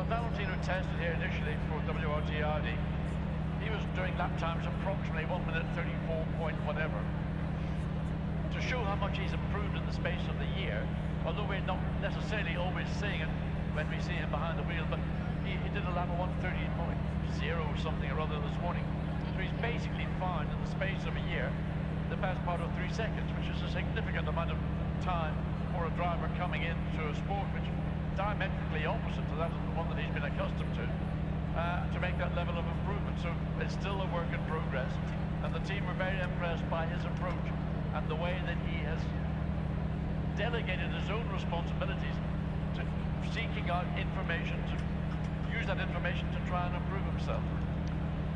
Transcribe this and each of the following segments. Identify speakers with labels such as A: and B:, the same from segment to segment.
A: Valentino tested here initially for WRTRD. He was doing lap times approximately 1 minute 34 point whatever. To show how much he's improved in the space of the year, although we're not necessarily always seeing it when we see him behind the wheel, but he did a lap of 1:30.0 something or other this morning. So he's basically found in the space of a year the best part of 3 seconds, which is a significant amount of time for a driver coming into a sport which is diametrically opposite to that of the one that he's been accustomed to make that level of improvement. So it's still a work in progress, and the team were very impressed by his approach and the way that he has delegated his own responsibilities to seeking out information, to use that information to try and improve himself.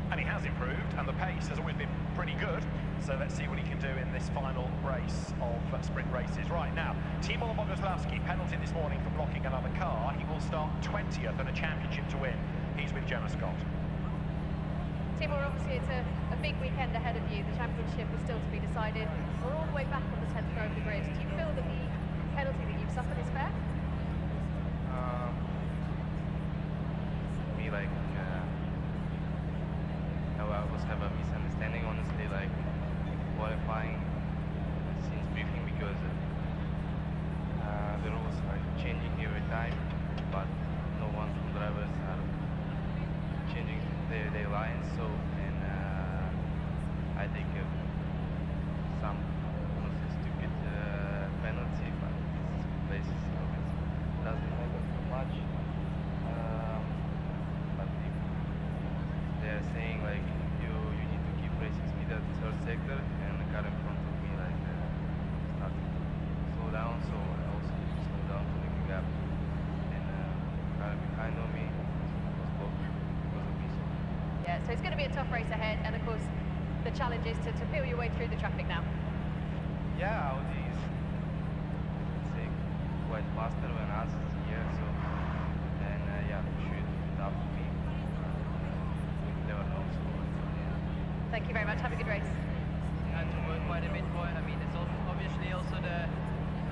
B: And he has improved, and the pace has always been pretty good. So let's see what he can do in this final race of sprint races. Right now, Timo Boguslavski, penalty this morning for blocking another car. He will start 20th in a championship to win. He's with Gemma Scott.
C: Timo, obviously it's a big weekend ahead of you. The championship is still to be decided. We're all the way back on the 10th row of the grid. Do you feel that the penalty that you've suffered is fair?
D: Me, like, I was have a misunderstanding, honestly, like qualifying since briefing, because the rules are changing every time, but no one from drivers are changing their lines. So, and I think some honestly stupid penalty, but this place doesn't matter too much. But if they're saying like you need to keep racing speed at the third sector, and the car in front of me like started to slow down, so I also need to slow down to make a gap, and the car behind on me was blocked because of me. So.
C: Yeah, so it's going to be a tough race ahead, and of course the challenge is to peel your way through the traffic now.
D: Yeah, Audi is, let's say, quite faster than us here, so, and yeah, should stop me. We never know, so yeah.
C: Thank you very much. Have a good race.
E: Had to work quite a bit for it. I mean, it's obviously also the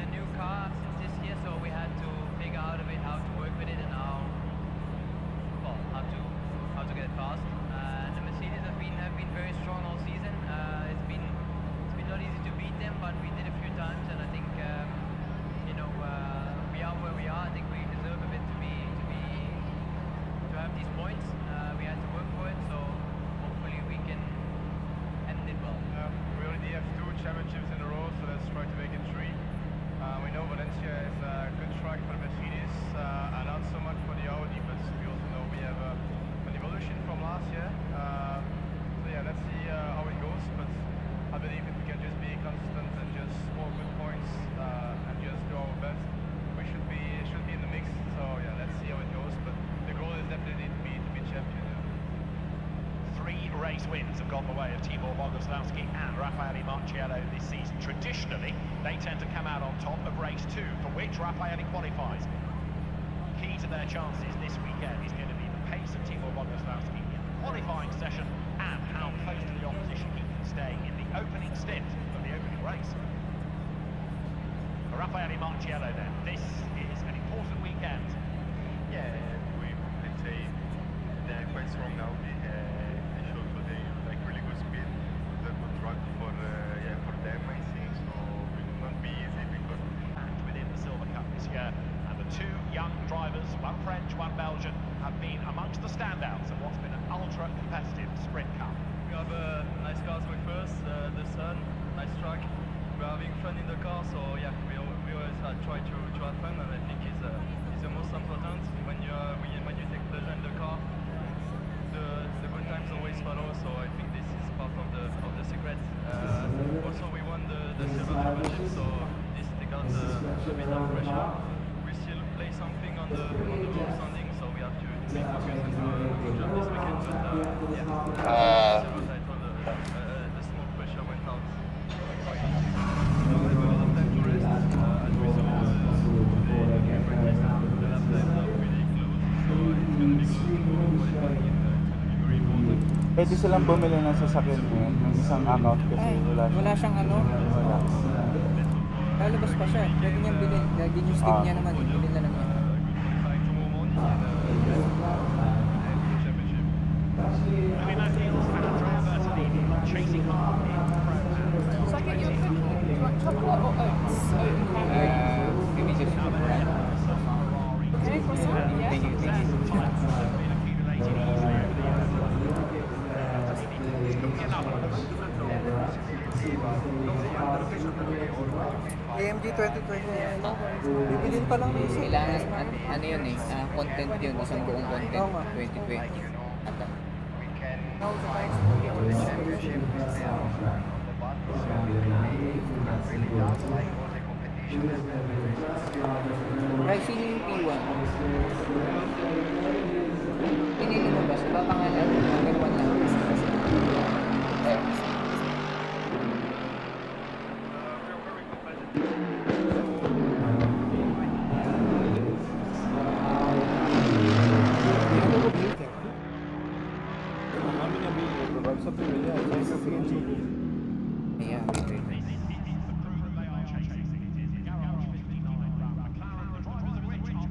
E: new car since this year, so we had to figure out a bit how to work with it and how to get it fast. The Mercedes have been very strong all season. It's been not easy to beat them, but we did a few times, and I think we are where we are. I think we deserve a bit to have these points. We had to work for it, so hopefully we can end it well.
F: We already have 2 championships in a row, so let's try to make it 3. We know Valencia is a good track for the Mercedes, and not so much for the Audi, but we also know we have an evolution from last year. So yeah, let's see how it goes, but I believe if we can just be consistent and just score good points and just do our best, we should be in the mix. So yeah, let's see how it goes, but the goal is definitely to be champion.
B: 3 race wins have gone the way of Timo Boguslavski and Raffaele Marciello this season. Traditionally, they tend to come out on top of race 2, for which Raffaele qualifies. Key to their chances this weekend is going to be the pace of Timo Boguslavski in the qualifying session and how close to the opposition he can stay in the opening stint of the opening race. For Raffaele Marciello then, this is an important weekend.
G: Yeah, let's say they're quite strong now. They showed today like really good speed. That good track for them, I think. So it will not be easy because
B: within the Silver Cup this year, and the 2 young drivers, one French, one Belgian, have been amongst the standouts of what's been an ultra-competitive sprint cup.
H: We have nice cars with us, the sun, nice track. We're having fun in the car, so yeah, we always try to have fun, and I think it's the most important. When you take pleasure in the car, the good times always follow. So I think this is part of the secret. Also, we won the silver championship, so this takes out a bit of pressure. We still play something on the road standing, so we have to be focused and do a good job this weekend. But yeah, silver title, the small pressure went out. We don't have a lot of time to rest, as we saw today in the practice. The lap times are pretty close, so it's going to be close to qualifying. It's going to be very important.
I: Pwede silang bumili ng sasakyan ngayon, ng isang account kasi
J: wala siyang ano?
I: Wala.
J: Lalabas pa siya, pwede niyang bilhin. Gagawin yung stick niya naman, bilhin na lang yan.
H: Qualifying tomorrow morning, and
J: 2020. Bibilin pa lang ng isa.
E: Kailangan, ano yun eh, content yun, isang buong content,
J: Oo nga.
E: 2020. Ata. Right, sino yung P1? Pinili mo ba? Sa ba pangalan? Number 1 lang. Yeah,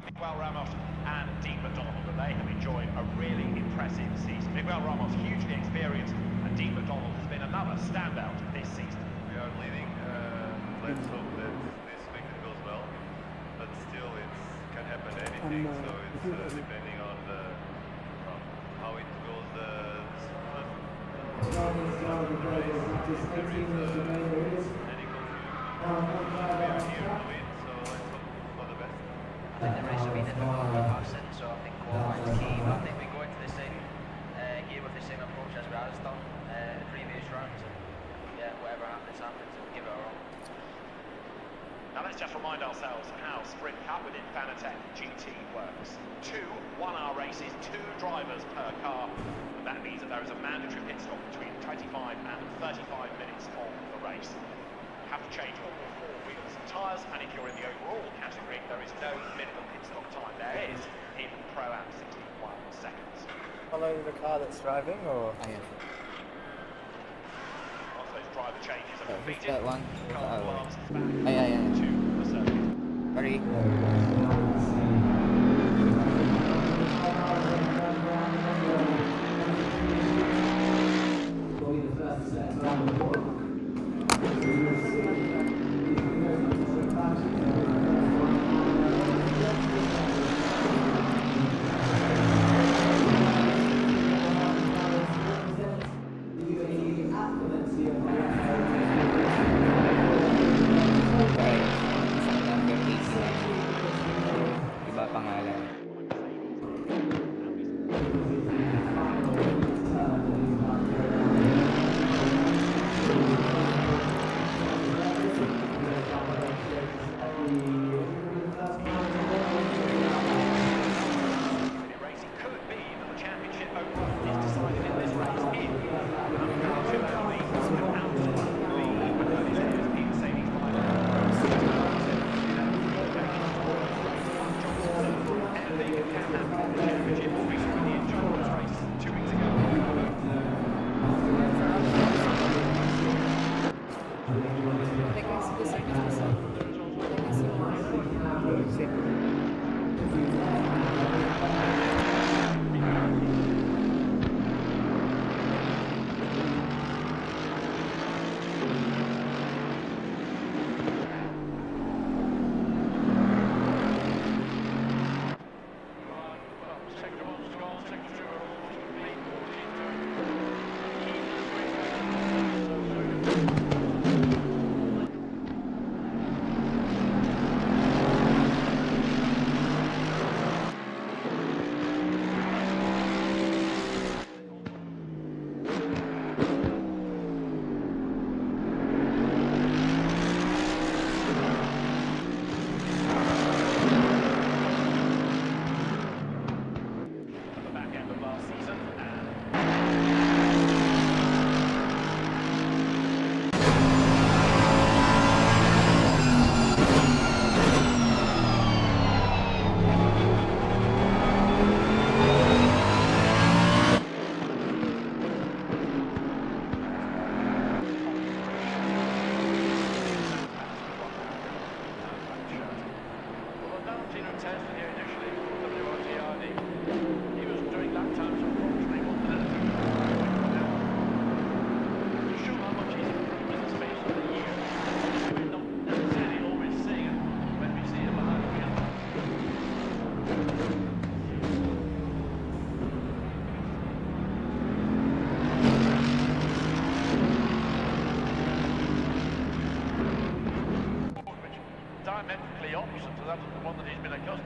B: Miguel Ramos and Dean McDonald, and they have enjoyed a really impressive season. Miguel Ramos, hugely experienced, and Dean McDonald has been another standout this season.
G: We are leading. Let's hope that this weekend goes well. But still, it can happen anything. So it's depending on how it goes. The race. If there is any confusion, we are here to win. So let's hope for the best.
K: I think the race will be difficult for passing, so I think qualifying's key. But I think we go into the same gear with the same approach as we have done in the previous runs. And yeah, whatever happens, happens, and give it our all.
B: Now let's just remind ourselves how Sprint Cup within Fanatec GT works. 2 one-hour races, 2 drivers per car. And that means that there is a mandatory pit stop between 25 and 35 minutes of the race. You have to change all 4 wheels and tyres, and if you're in the overall category, there is no minimum pit stop time. There is in Pro-Am 61 seconds.
F: Follow the car that's driving, or?
E: Ayan.
B: Once those driver changes are
E: Who's
B: completed,
E: that one?
B: the car blasts back
E: Ayan.
B: to the circuit.
E: Sorry. Isang number 89. Iba pang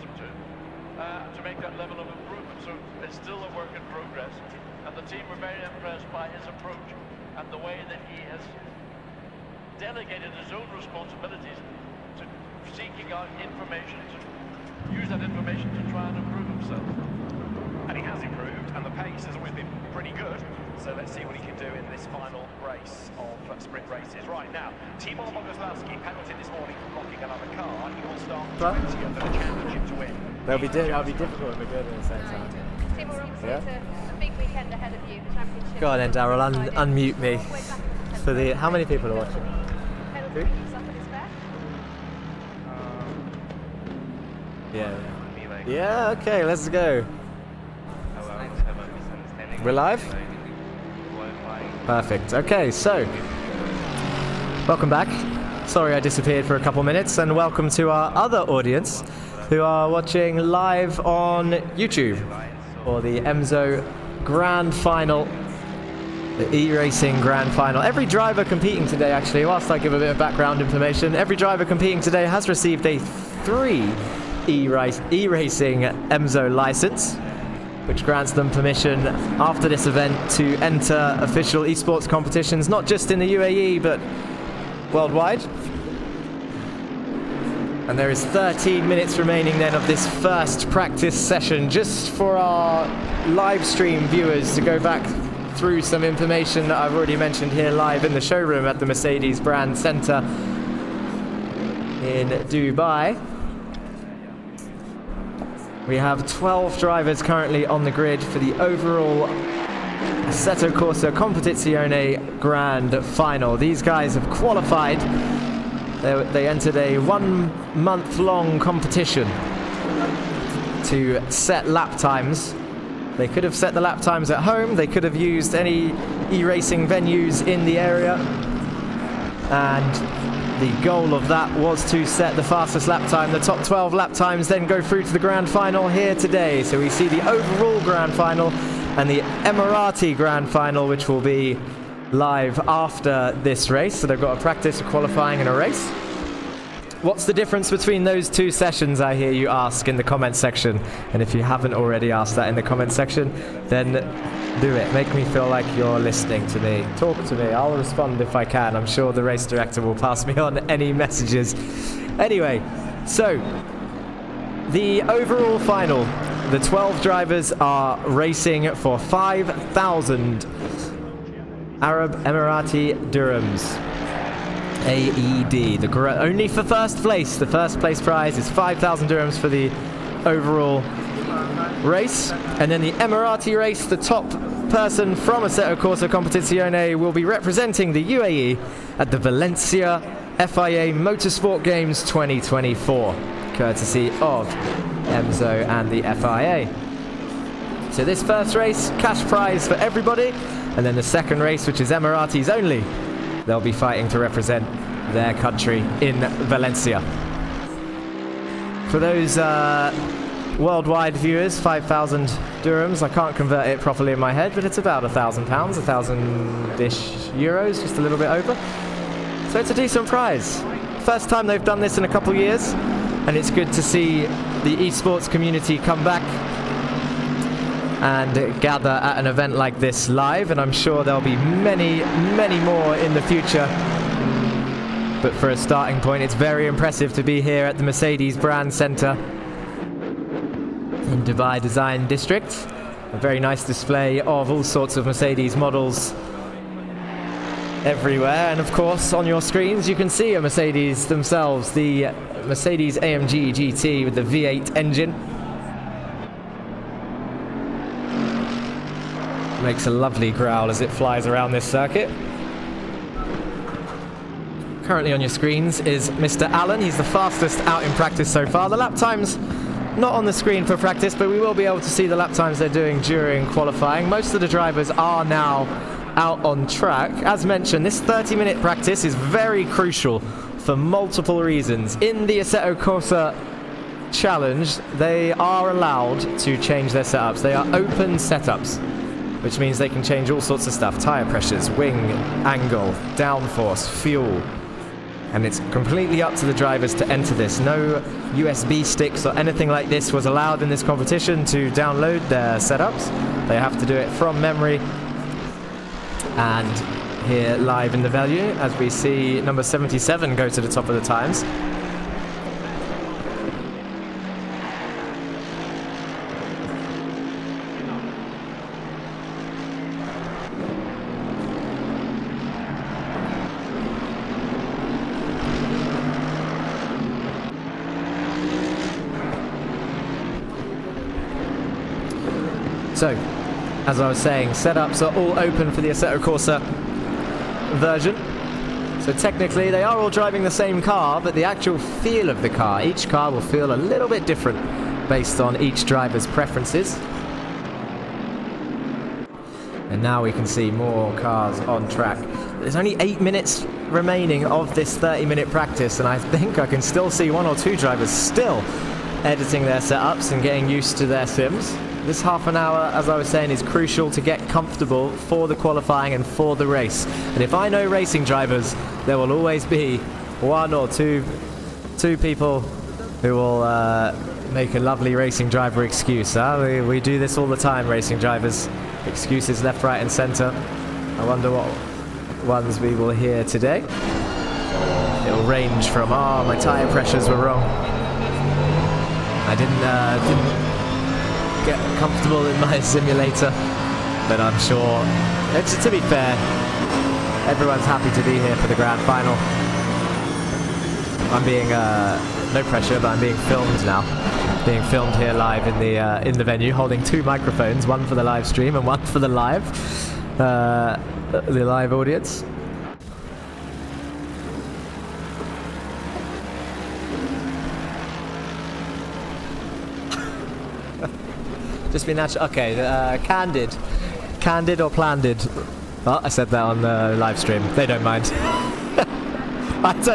A: accustomed to make that level of improvement. So it's still a work in progress, and the team were very impressed by his approach and the way that he has delegated his own responsibilities to seeking out information, to use that information to try and improve himself.
B: And he has improved, and the pace has always been pretty good. So let's see what he can do in this final race of sprint races. Right now, Tibor Boguslavski penalty this morning for blocking another car. He will start 20th for the championship to win.
L: That'll be difficult if we're good at the same time.
C: Timor, obviously it's a big weekend ahead of you, the championship.
L: Go on then, Daryl, unmute me. For the how many people are watching?
C: Penalty suffered is fair.
L: Yeah, okay, let's go. We're live? Perfect. Okay, so welcome back. Sorry I disappeared for a couple minutes, and welcome to our other audience who are watching live on YouTube for the Emso Grand Final, the e-racing Grand Final. Every driver competing today, actually, whilst I give a bit of background information, every driver competing today has received a 3 e-racing Emso license, which grants them permission after this event to enter official esports competitions, not just in the UAE, but worldwide. And there is 13 minutes remaining then of this first practice session, just for our live stream viewers to go back through some information that I've already mentioned here live in the showroom at the Mercedes Brand Center in Dubai. We have 12 drivers currently on the grid for the overall Assetto Corsa Competizione Grand Final. These guys have qualified. They entered a 1-month-long competition to set lap times. They could have set the lap times at home. They could have used any e-racing venues in the area. And the goal of that was to set the fastest lap time. The top 12 lap times then go through to the Grand Final here today. So we see the overall Grand Final and the Emirati Grand Final, which will be live after this race. So they've got a practice, a qualifying and a race. What's the difference between those two sessions, I hear you ask in the comment section? And if you haven't already asked that in the comment section, then do it. Make me feel like you're listening to me. Talk to me. I'll respond if I can. I'm sure the race director will pass me on any messages. Anyway, so the overall final. The 12 drivers are racing for 5,000 Arab Emirati dirhams. AED. Only for first place. The first place prize is 5,000 dirhams for the overall race. And then the Emirati race, the top person from Assetto Corsa Competizione will be representing the UAE at the Valencia FIA Motorsport Games 2024, courtesy of Emso and the FIA. So this first race, cash prize for everybody, and then the second race, which is Emiratis only, they'll be fighting to represent their country in Valencia. For those worldwide viewers, 5,000 dirhams, I can't convert it properly in my head, but it's about £1,000, 1,000-ish euros, just a little bit over. So it's a decent prize. First time they've done this in a couple of years, and it's good to see the esports community come back and gather at an event like this live, and I'm sure there'll be many, many more in the future. But for a starting point, it's very impressive to be here at the Mercedes Brand Center in Dubai Design District. A very nice display of all sorts of Mercedes models everywhere, and of course on your screens you can see a Mercedes themselves, the Mercedes AMG GT with the V8 engine. Makes a lovely growl as it flies around this circuit. Currently on your screens is Mr. Allen. He's the fastest out in practice so far. The lap times not on the screen for practice, but we will be able to see the lap times they're doing during qualifying. Most of the drivers are now out on track. As mentioned, this 30-minute practice is very crucial for multiple reasons. In the Assetto Corsa Challenge, they are allowed to change their setups. They are open setups, which means they can change all sorts of stuff. Tire pressures, wing angle, downforce, fuel. and it's completely up to the drivers to enter this. No USB sticks or anything like this was allowed in this competition to download their setups. They have to do it from memory. And here live in the venue as we see number 77 go to the top of the times. So, as I was saying, setups are all open for the Assetto Corsa version. So technically they are all driving the same car, but the actual feel of the car, each car will feel a little bit different based on each driver's preferences. And now we can see more cars on track. There's only 8 minutes remaining of this 30-minute practice, and I think I can still see 1 or 2 drivers still editing their setups and getting used to their sims. This half an hour, as I was saying, is crucial to get comfortable for the qualifying and for the race. And if I know racing drivers, there will always be 1 or 2 people who will make a lovely racing driver excuse. We do this all the time, racing drivers. Excuses left, right and centre. I wonder what ones we will hear today. It will range from, my tyre pressures were wrong. I didn't get comfortable in my simulator, but I'm sure, to be fair, everyone's happy to be here for the grand final. I'm being no pressure, but I'm being filmed now, being filmed here live in the venue, holding 2 microphones, one for the live stream and one for the live audience. Just be natural. Okay, candid or planned. Well, I said that on the live stream. They don't mind.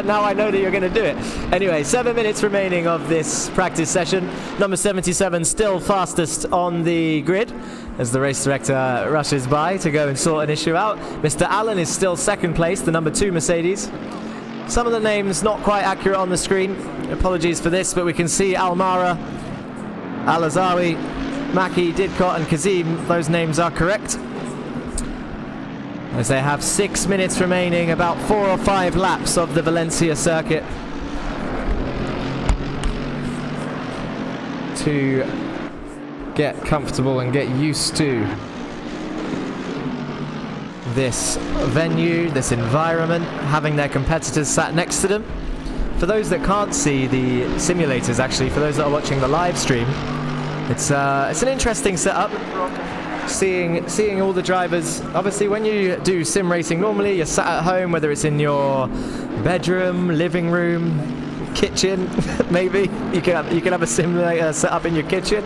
L: Now I know that you're going to do it. Anyway, 7 minutes remaining of this practice session. Number 77 still fastest on the grid as the race director rushes by to go and sort an issue out. Mr. Allen is still second place, the number 2 Mercedes. Some of the names not quite accurate on the screen. Apologies for this, but we can see Almara, Alazawi, Maki, Didcot and Kazim, those names are correct. As they have 6 minutes remaining, about 4 or 5 laps of the Valencia circuit to get comfortable and get used to this venue, this environment, having their competitors sat next to them. For those that can't see the simulators, actually, for those that are watching the live stream, it's an interesting setup, seeing all the drivers. Obviously, when you do sim racing, normally you're sat at home, whether it's in your bedroom, living room, kitchen, maybe. You can have a simulator set up in your kitchen.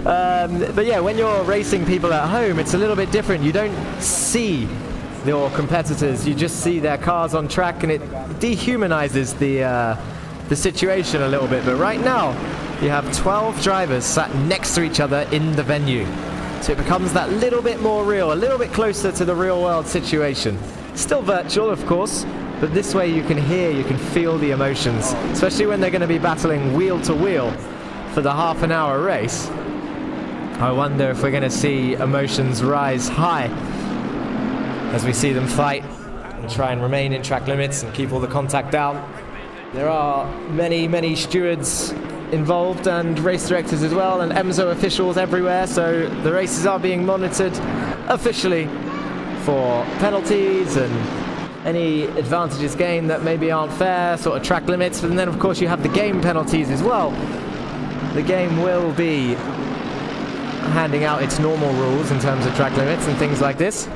L: But yeah, when you're racing people at home, it's a little bit different. You don't see your competitors, you just see their cars on track, and it dehumanizes the situation a little bit. But right now, you have 12 drivers sat next to each other in the venue. So it becomes that little bit more real, a little bit closer to the real world situation. Still virtual, of course, but this way you can hear, you can feel the emotions, especially when they're going to be battling wheel to wheel for the half an hour race. I wonder if we're going to see emotions rise high as we see them fight and try and remain in track limits and keep all the contact down. There are many stewards involved and race directors as well, and Emso officials everywhere, so the races are being monitored officially for penalties and any advantages gained that maybe aren't fair, sort of track limits. And then of course you have the game penalties as well. The game will be handing out its normal rules in terms of track limits and things like this.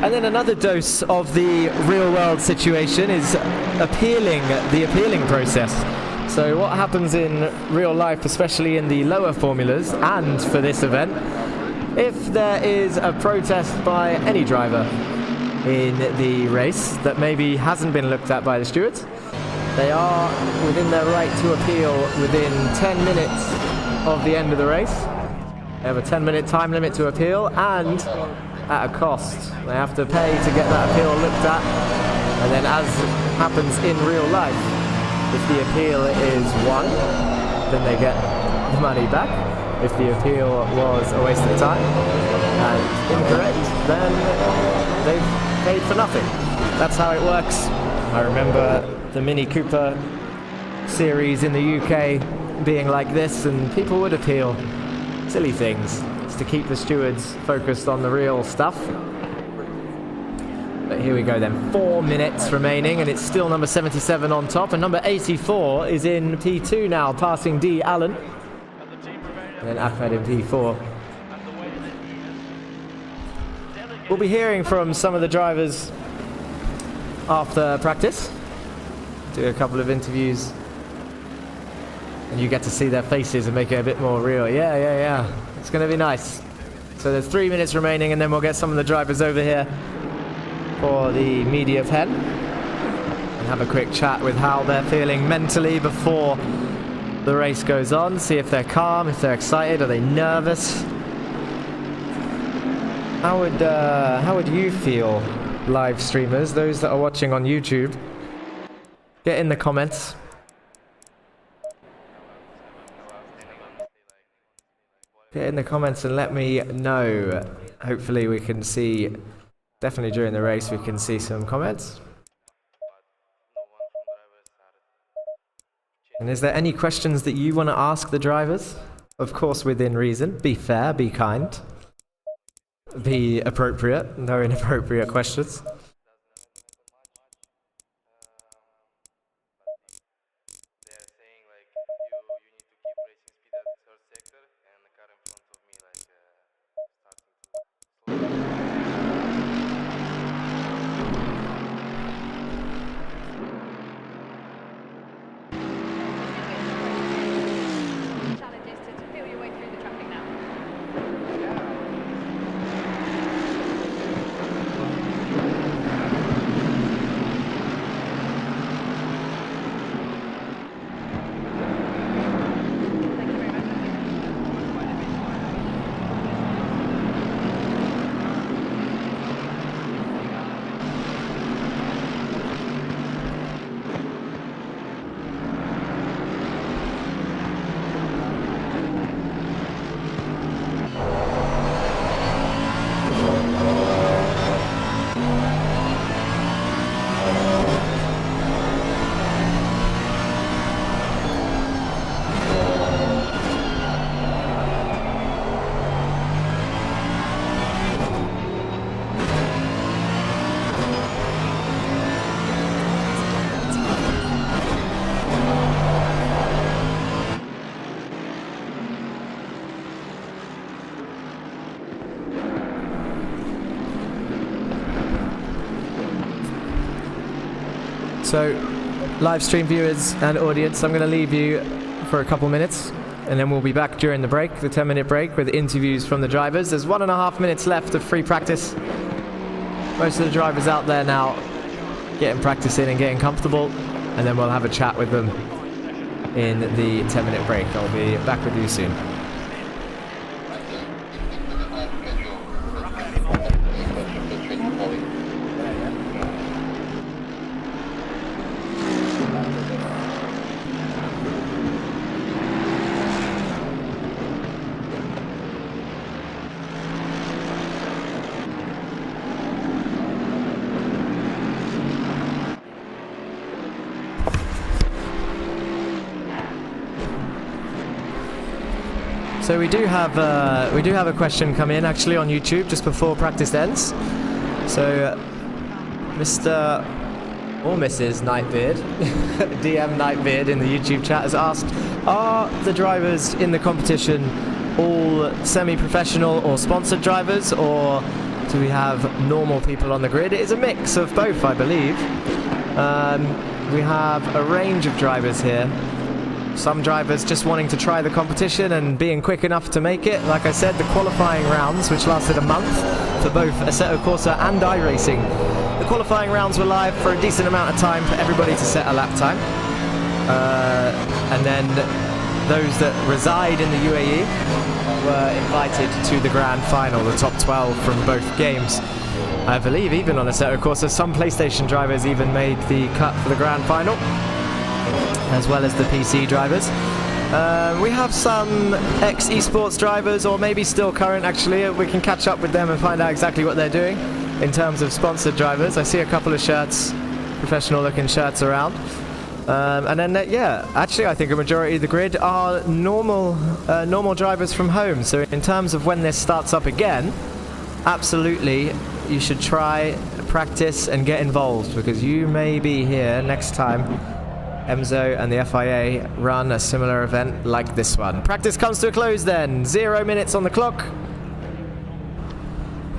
L: And then another dose of the real world situation is the appealing process. So what happens in real life, especially in the lower formulas and for this event, if there is a protest by any driver in the race that maybe hasn't been looked at by the stewards, they are within their right to appeal within 10 minutes of the end of the race. They have a 10-minute time limit to appeal, and at a cost. They have to pay to get that appeal looked at. And then, as happens in real life, if the appeal is won, then they get the money back. If the appeal was a waste of time and incorrect, then they've paid for nothing. That's how it works. I remember the Mini Cooper series in the UK being like this, and people would appeal silly things just to keep the stewards focused on the real stuff. But here we go then, 4 minutes remaining, and it's still number 77 on top, and number 84 is in P2 now, passing D. Allen, and then Ahmed in P4. We'll be hearing from some of the drivers after practice, do a couple of interviews, and you get to see their faces and make it a bit more real. Yeah. It's going to be nice. So there's 3 minutes remaining, and then we'll get some of the drivers over here for the media pen and have a quick chat with how they're feeling mentally before the race goes on. See if they're calm, if they're excited, are they nervous? How would you feel, live streamers, those that are watching on YouTube? Get in the comments. Get in the comments and let me know. Hopefully we can see, definitely during the race, we can see some comments. And is there any questions that you want to ask the drivers? Of course, within reason. Be fair, be kind. Be appropriate, no inappropriate questions. So, live stream viewers and audience, I'm going to leave you for a couple minutes, and then we'll be back during the break, the 10-minute break, with interviews from the drivers. There's 1.5 minutes left of free practice. Most of the drivers out there now getting practice in and getting comfortable, and then we'll have a chat with them in the 10-minute break. I'll be back with you soon. So we do have a question come in actually on YouTube just before practice ends. So Mr. or Mrs. Nightbeard, DM Nightbeard in the YouTube chat has asked, are the drivers in the competition all semi-professional or sponsored drivers, or do we have normal people on the grid? It is a mix of both, I believe. We have a range of drivers here. Some drivers just wanting to try the competition and being quick enough to make it. Like I said, the qualifying rounds, which lasted a month for both Assetto Corsa and iRacing. The qualifying rounds were live for a decent amount of time for everybody to set a lap time. And then those that reside in the UAE were invited to the grand final, the top 12 from both games. I believe even on Assetto Corsa, some PlayStation drivers even made the cut for the grand final, as well as the PC drivers. We have some ex-esports drivers, or maybe still current actually. We can catch up with them and find out exactly what they're doing in terms of sponsored drivers. I see a couple of shirts, professional looking shirts around. And then, yeah, actually I think a majority of the grid are normal drivers from home. So in terms of when this starts up again, absolutely you should try, practice and get involved, because you may be here next time Emso and the FIA run a similar event like this one. Practice comes to a close then. 0 minutes on the clock.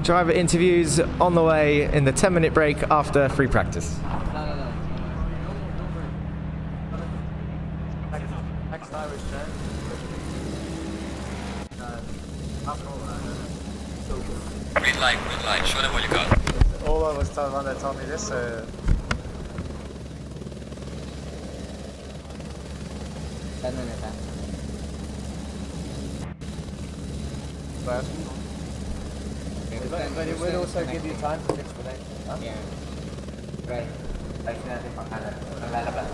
L: Driver interviews on the way in the 10-minute break after free practice.
M: Green light, show them what you got.
I: All I was told when they told me this. 10 minutes, huh? But it would also give you time to fix the lane. Huh? Yeah. Right. Like natin panglalabas.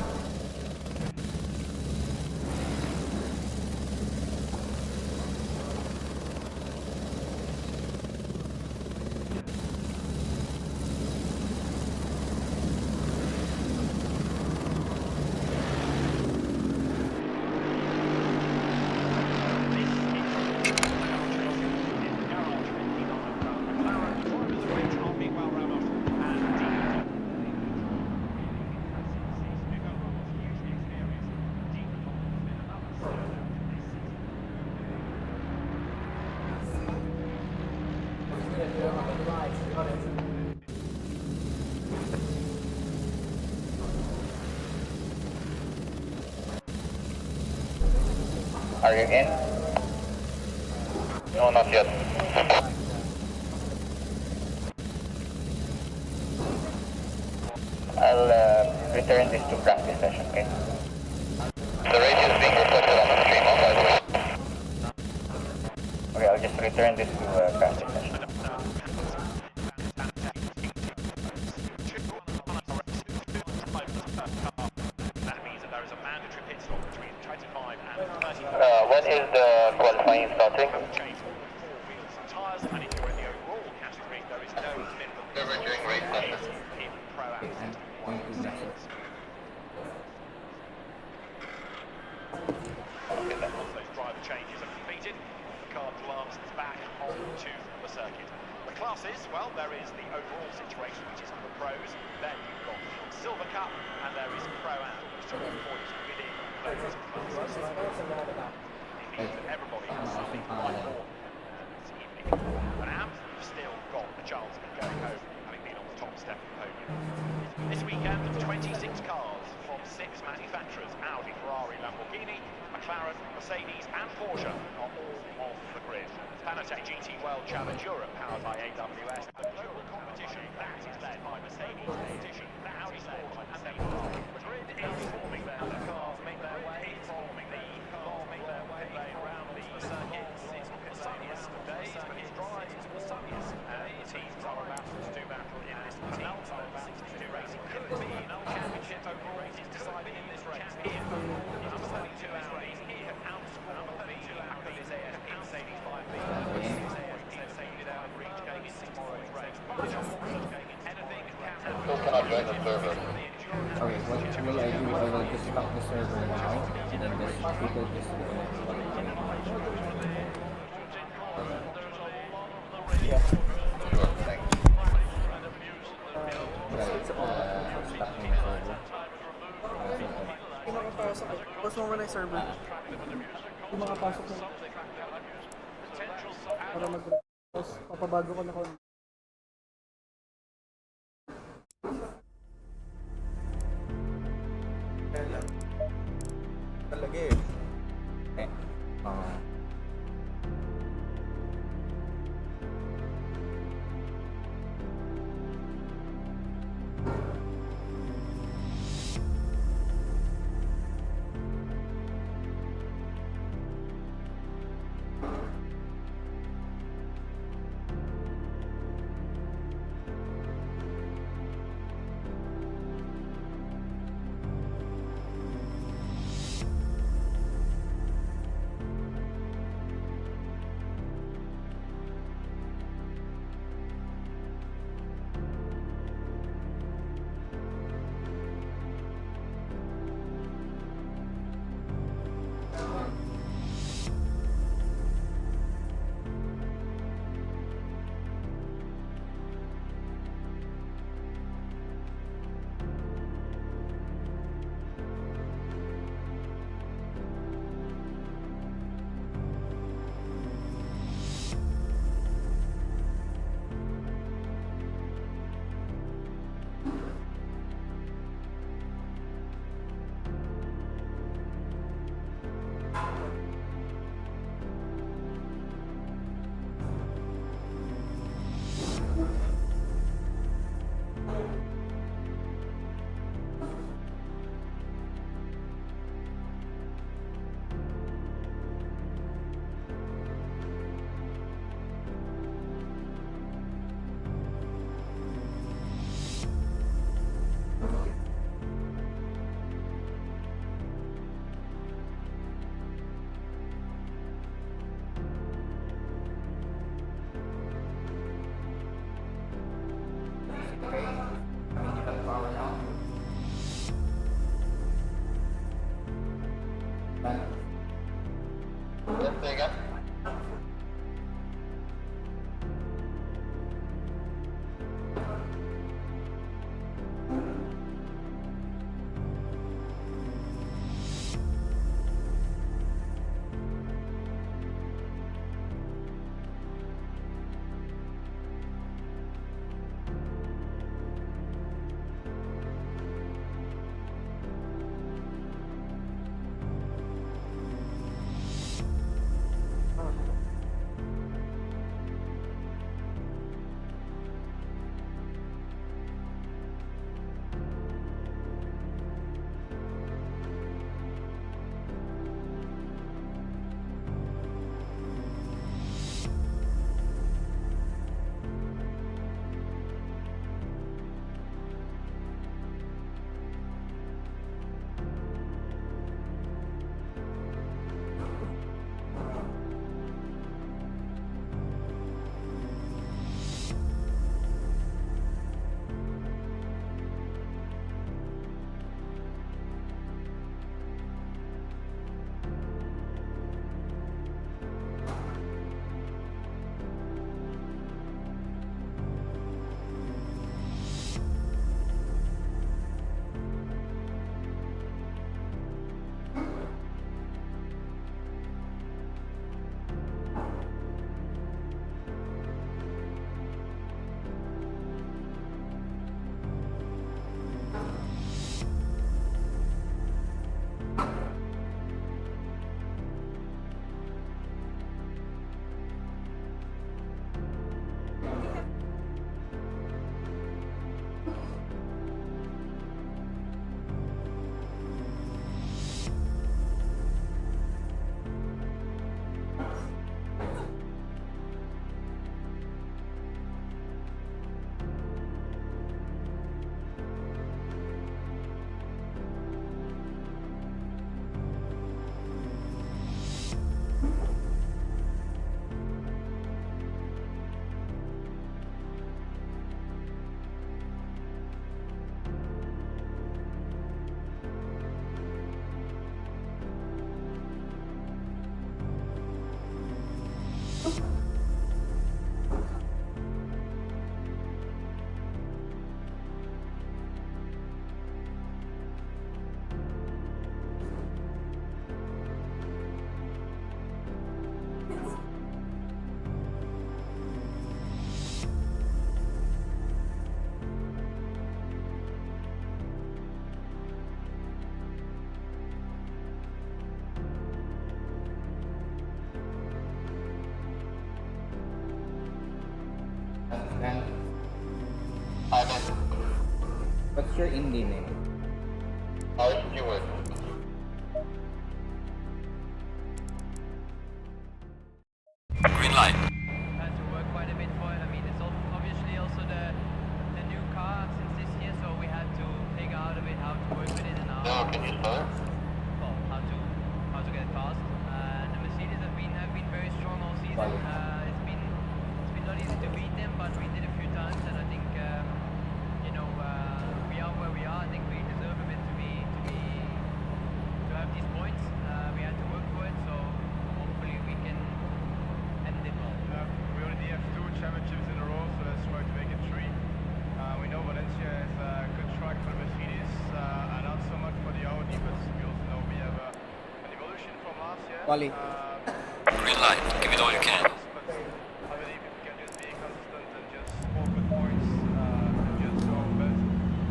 N: Are you in? No, not yet. I'll return this to practice session, okay? The race is being recorded on the stream, by the way. Okay, I'll just return this to practice session. When is the qualifying starting? Never during race session.
B: Those driver changes are completed. The car blasts back onto the circuit. The classes, well, there is the overall situation, which is for the pros. Then you've got Silver Cup, and there is Pro-Am, which are all points within those classes. It means that everybody has something quite more this evening. But Am still got a chance of going home, having been on the top step of the podium. This weekend, 26 cars from 6 manufacturers, Audi, Ferrari, Lamborghini, McLaren, Mercedes and Porsche are all on the grid. Panatec GT World Challenge Europe, powered by AWS. The global competition, that is led by Mercedes. Competition, that Audi led by Mercedes. The grid is forming there. The cars make their way forming. The cars make their way around the circuit. It's the sunniest of days, but it's dry. It's the sunniest. The teams are about to do battle in this penultimate 62 racing. Could be no championship overall is decided in this race. Here, number 32 Audi, here, outscored number 32 Audi, Mercedes 5B.
N: Still cannot join the server.
I: Okay, what will I do? I will just stop the server now, and then just people just yeah.
N: Sure, thanks.
I: Stopping the server.
J: Hindi makapasok. Boss mo muna yung server. Hindi makapasok na. Para mag-tapos, papabago ko na ko.
I: Talaga eh.
N: Say again?
I: What's your indie name?
N: You would.
M: Green light.
E: Had to work quite a bit for it. I mean, it's obviously also the new car since this year, so we had to figure out a bit how to work with it and how.
N: Can you spell it?
E: Well, how to get it fast. The Mercedes have been very strong all season. It's been not easy to beat them, but we did a few times, and I think we are where we are. I think we deserve a bit to have these points. We had to work for it, so hopefully we can end it well.
F: We already have 2 championships in a row, so let's try to make it 3. We know Valencia is a good track for Mercedes, and not so much for the Audi, but we also know we have an evolution from last year.
I: Wally.
M: Green light. Give it all you can.
F: I believe if we can just be consistent and just score good points, and just go best,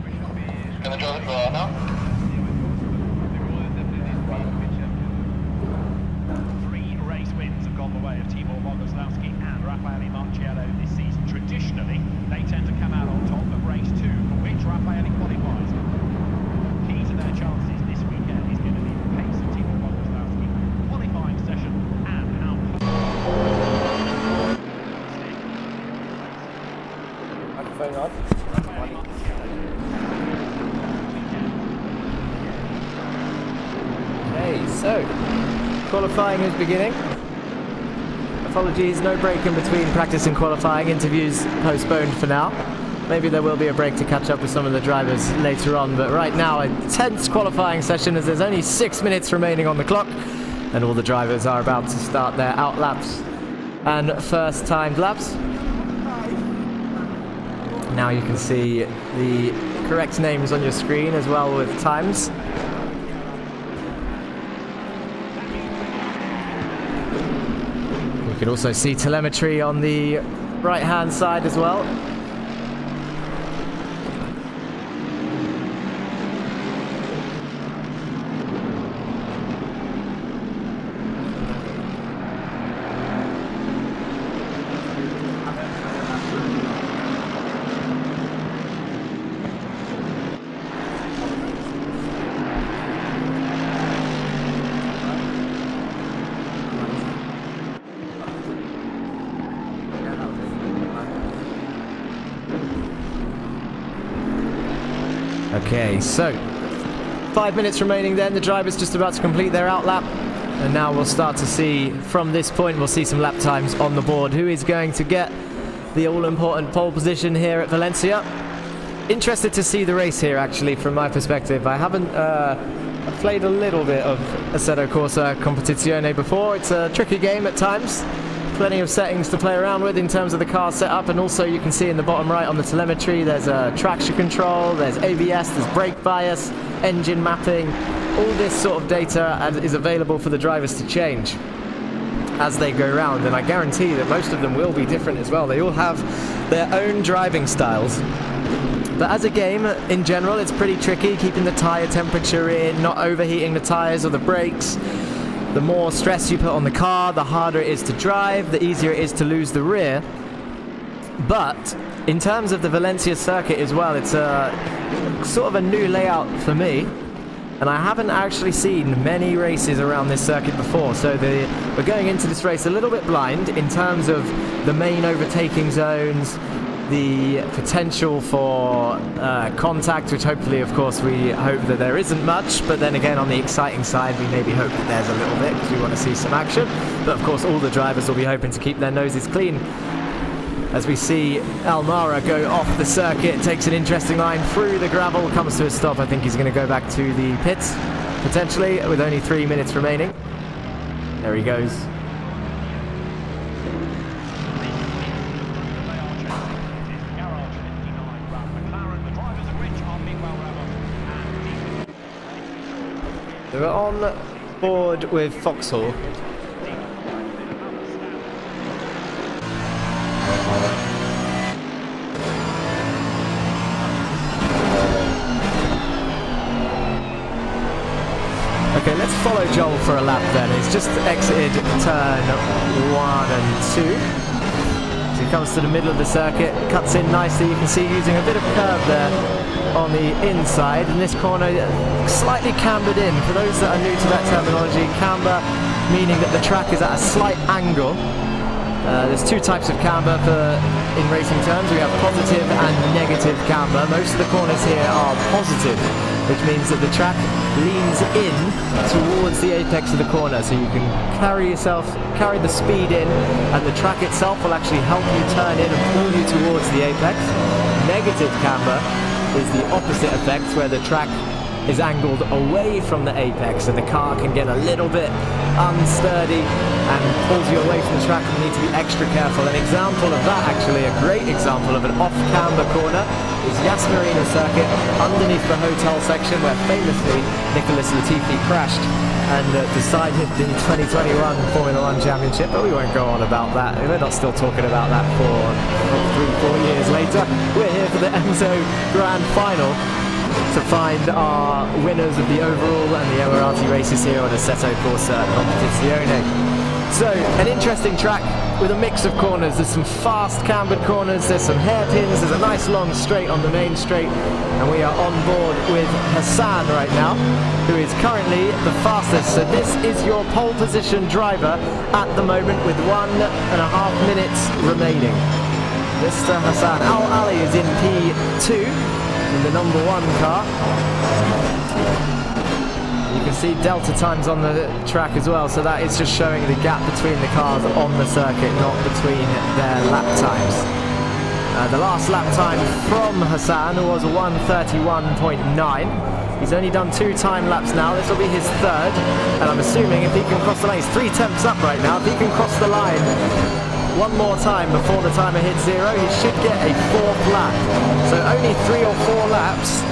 F: we should be.
N: Gonna draw the draw now?
F: The goal is definitely to be champion.
B: 3 race wins have gone the way of Tibor Bogoslawski and Raffaele Marciello this season. Traditionally, they tend to come out on top of race 2, for which Raffaele qualifies. Key to their chances this weekend is going to be the pace of Tibor Bogoslawski, qualifying session, and how.
I: Microphone on.
L: Okay, so qualifying is beginning. Apologies, no break in between practice and qualifying. Interviews postponed for now. Maybe there will be a break to catch up with some of the drivers later on, but right now a tense qualifying session as there's only 6 minutes remaining on the clock. and all the drivers are about to start their out laps and first timed laps. Now you can see the correct names on your screen as well with times. You can also see telemetry on the right hand side as well. Okay, so 5 minutes remaining then. The driver's just about to complete their out lap. And now we'll start to see, from this point, we'll see some lap times on the board. Who is going to get the all-important pole position here at Valencia? Interested to see the race here, actually, from my perspective. I haven't played a little bit of Assetto Corsa Competizione before. It's a tricky game at times. Plenty of settings to play around with in terms of the car setup, and also you can see in the bottom right on the telemetry there's traction control, there's ABS, there's brake bias, engine mapping. All this sort of data is available for the drivers to change as they go around, and I guarantee that most of them will be different as well. They all have their own driving styles. But as a game, in general, it's pretty tricky, keeping the tyre temperature in, not overheating the tyres or the brakes. The more stress you put on the car, the harder it is to drive, the easier it is to lose the rear. But in terms of the Valencia circuit as well, it's a sort of a new layout for me. And I haven't actually seen many races around this circuit before, so we're going into this race a little bit blind in terms of the main overtaking zones, the potential for contact, which hopefully, of course, we hope that there isn't much, but then again, on the exciting side, we maybe hope that there's a little bit, because we want to see some action. But of course, all the drivers will be hoping to keep their noses clean. As we see Almara go off the circuit, takes an interesting line through the gravel, comes to a stop. I think he's going to go back to the pits, potentially, with only 3 minutes remaining. There he goes. We're on board with Foxhall. Okay, let's follow Joel for a lap then. He's just exited turn 1 and 2. So he comes to the middle of the circuit, cuts in nicely. You can see using a bit of curve there on the inside. In this corner, slightly cambered in. For those that are new to that terminology, camber meaning that the track is at a slight angle. There's two types of camber in racing terms. We have positive and negative camber. Most of the corners here are positive, which means that the track leans in towards the apex of the corner, so you can carry the speed in, and the track itself will actually help you turn in and pull you towards the apex. Negative camber is the opposite effect, where the track is angled away from the apex, and the car can get a little bit unsturdy and pulls you away from the track, and you need to be extra careful. An example of that, actually, a great example of an off-camber corner, is Yas Marina circuit underneath the hotel section, where famously Nicholas Latifi crashed and decided the 2021 Formula 1 Championship, but we won't go on about that. We're not still talking about that for 3-4 years later. We're here for the Emso Grand Final to find our winners of the overall and the Emirati races here on Assetto Corsa Competizione. So, an interesting track with a mix of corners. There's some fast cambered corners, there's some hairpins, there's a nice long straight on the main straight, and we are on board with Hassan right now, who is currently the fastest. So this is your pole position driver at the moment with 1.5 minutes remaining. Mr. Hassan Al-Ali is in P2 in the number 1 car. You can see delta times on the track as well, so that is just showing the gap between the cars on the circuit, not between their lap times. The last lap time from Hassan was 1:31.9. He's only done 2 time laps now. This will be his 3rd, and I'm assuming if he can cross the line, he's 3 tenths up right now. If he can cross the line one more time before the timer hits 0, he should get a 4th lap. So only 3 or 4 laps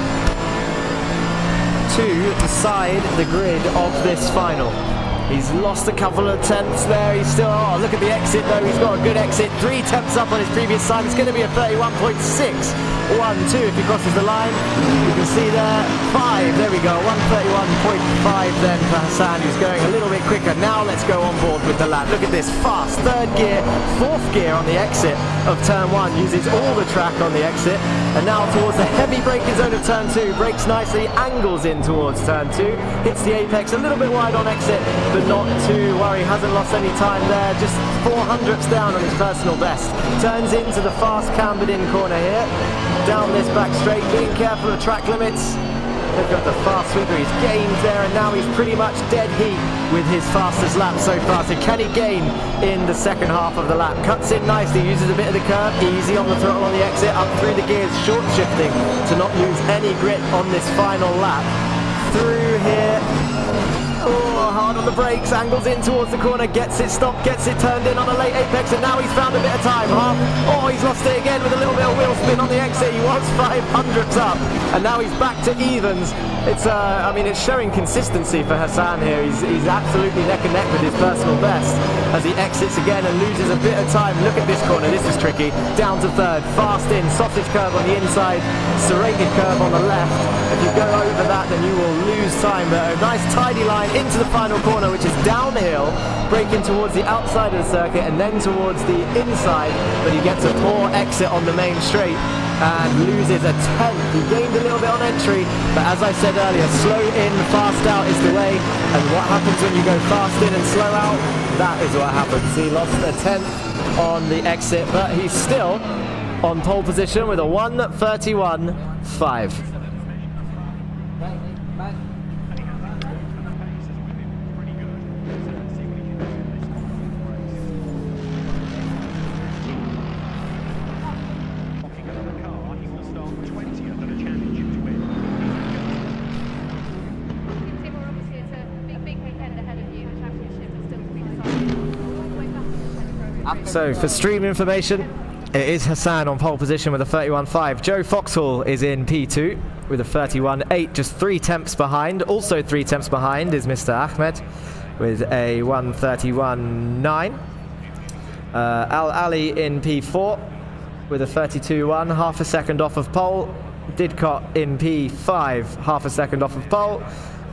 L: to decide the grid of this final. He's lost a couple of tenths there. He's still, oh, look at the exit though. He's got a good exit. 3 tenths up on his previous time. It's going to be a 31.612 if he crosses the line. You can see there, 5. There we go. 131.5 then for Hassan, who's going a little bit quicker. Now let's go on board with the lap. Look at this fast 3rd gear, 4th gear on the exit of turn 1. Uses all the track on the exit. And now towards the heavy braking zone of turn 2. Brakes nicely, angles in towards turn 2. Hits the apex a little bit wide on exit, but not to worry, hasn't lost any time there, just 400ths down on his personal best. Turns into the fast cambered in corner here, down this back straight, being careful of track limits. Look at the fast sweeper, he's gained there, and now he's pretty much dead heat with his fastest lap so far. So can he gain in the second half of the lap? Cuts in nicely, uses a bit of the curve, easy on the throttle on the exit, up through the gears, short shifting to not lose any grit on this final lap. Through here, oh, hard on the brakes, angles in towards the corner, gets it stopped, gets it turned in on a late apex, and now he's found a bit of time. Oh, he's lost it again with a little bit of wheel spin on the exit. He was 500ths up, and now he's back to evens. It's, I mean, it's showing consistency for Hassan here. He's absolutely neck and neck with his personal best as he exits again and loses a bit of time. Look at this corner, this is tricky. Down to 3rd, fast in, sausage curve on the inside, serrated curve on the left. If you go over that, then you will lose time, but a nice tidy line into the final corner, which is downhill, braking towards the outside of the circuit and then towards the inside, but he gets a poor exit on the main straight and loses a 10th. He gained a little bit on entry, but as I said earlier, slow in, fast out is the way, and what happens when you go fast in and slow out? That is what happens. He lost a 10th on the exit, but he's still on pole position with a 1:31.5. So for stream information, it is Hassan on pole position with a 31.5. Joe Foxhall is in P2 with a 31.8, just 3 tenths behind. Also 3 tenths behind is Mr. Ahmed with a 1:31.9. Al Ali in P4 with a 32.1, half a second off of pole. Didcot in P5, half a second off of pole.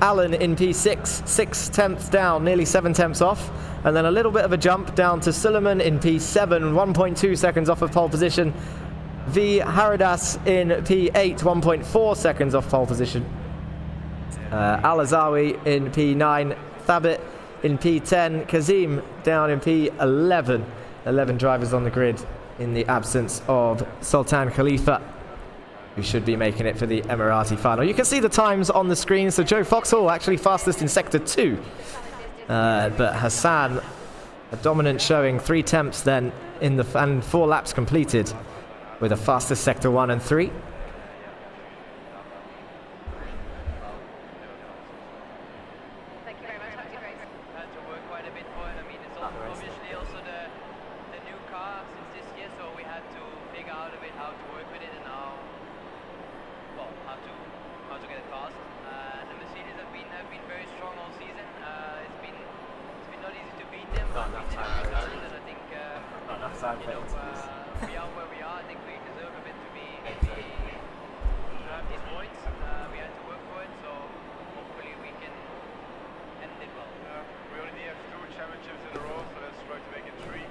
L: Allen in P6, 6 tenths down, nearly 7 tenths off. And then a little bit of a jump down to Suleiman in P7, 1.2 seconds off of pole position. V. Haridas in P8, 1.4 seconds off pole position. Al-Azawi in P9, Thabit in P10, Kazim down in P11. 11 drivers on the grid in the absence of Sultan Khalifa, who should be making it for the Emirati final. You can see the times on the screen. So Joe Foxhall actually fastest in sector 2. But Hassan, a dominant showing, 3 tenths then in the and 4 laps completed with a fastest sector 1 and 3.
C: Thank you very much. Happy race.
E: Had to work quite a bit for it. I mean, it's obviously also the new car since this year, so we had to figure out a bit how to work with it and how to get it fast. The Mercedes have been very strong all season. It's been not easy to beat them. And I think we are where we are. I think we deserve a bit to have these points. We had to work for it, so hopefully we can end it well.
F: We already have 2 championships in a row, so let's try to make it 3.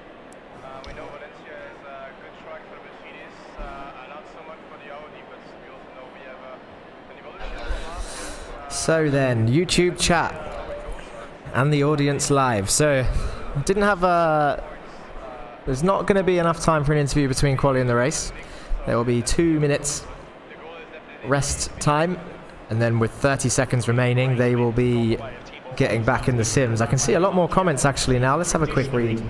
F: We know Valencia is a good track for Mercedes, and not so much for the Audi, but we also know we have an evolution.
L: So then, YouTube chat and the audience live. So, I didn't have there's not going to be enough time for an interview between quali and the race. There will be 2 minutes rest time, and then with 30 seconds remaining, they will be getting back in the sims. I can see a lot more comments actually now. Let's have a quick read.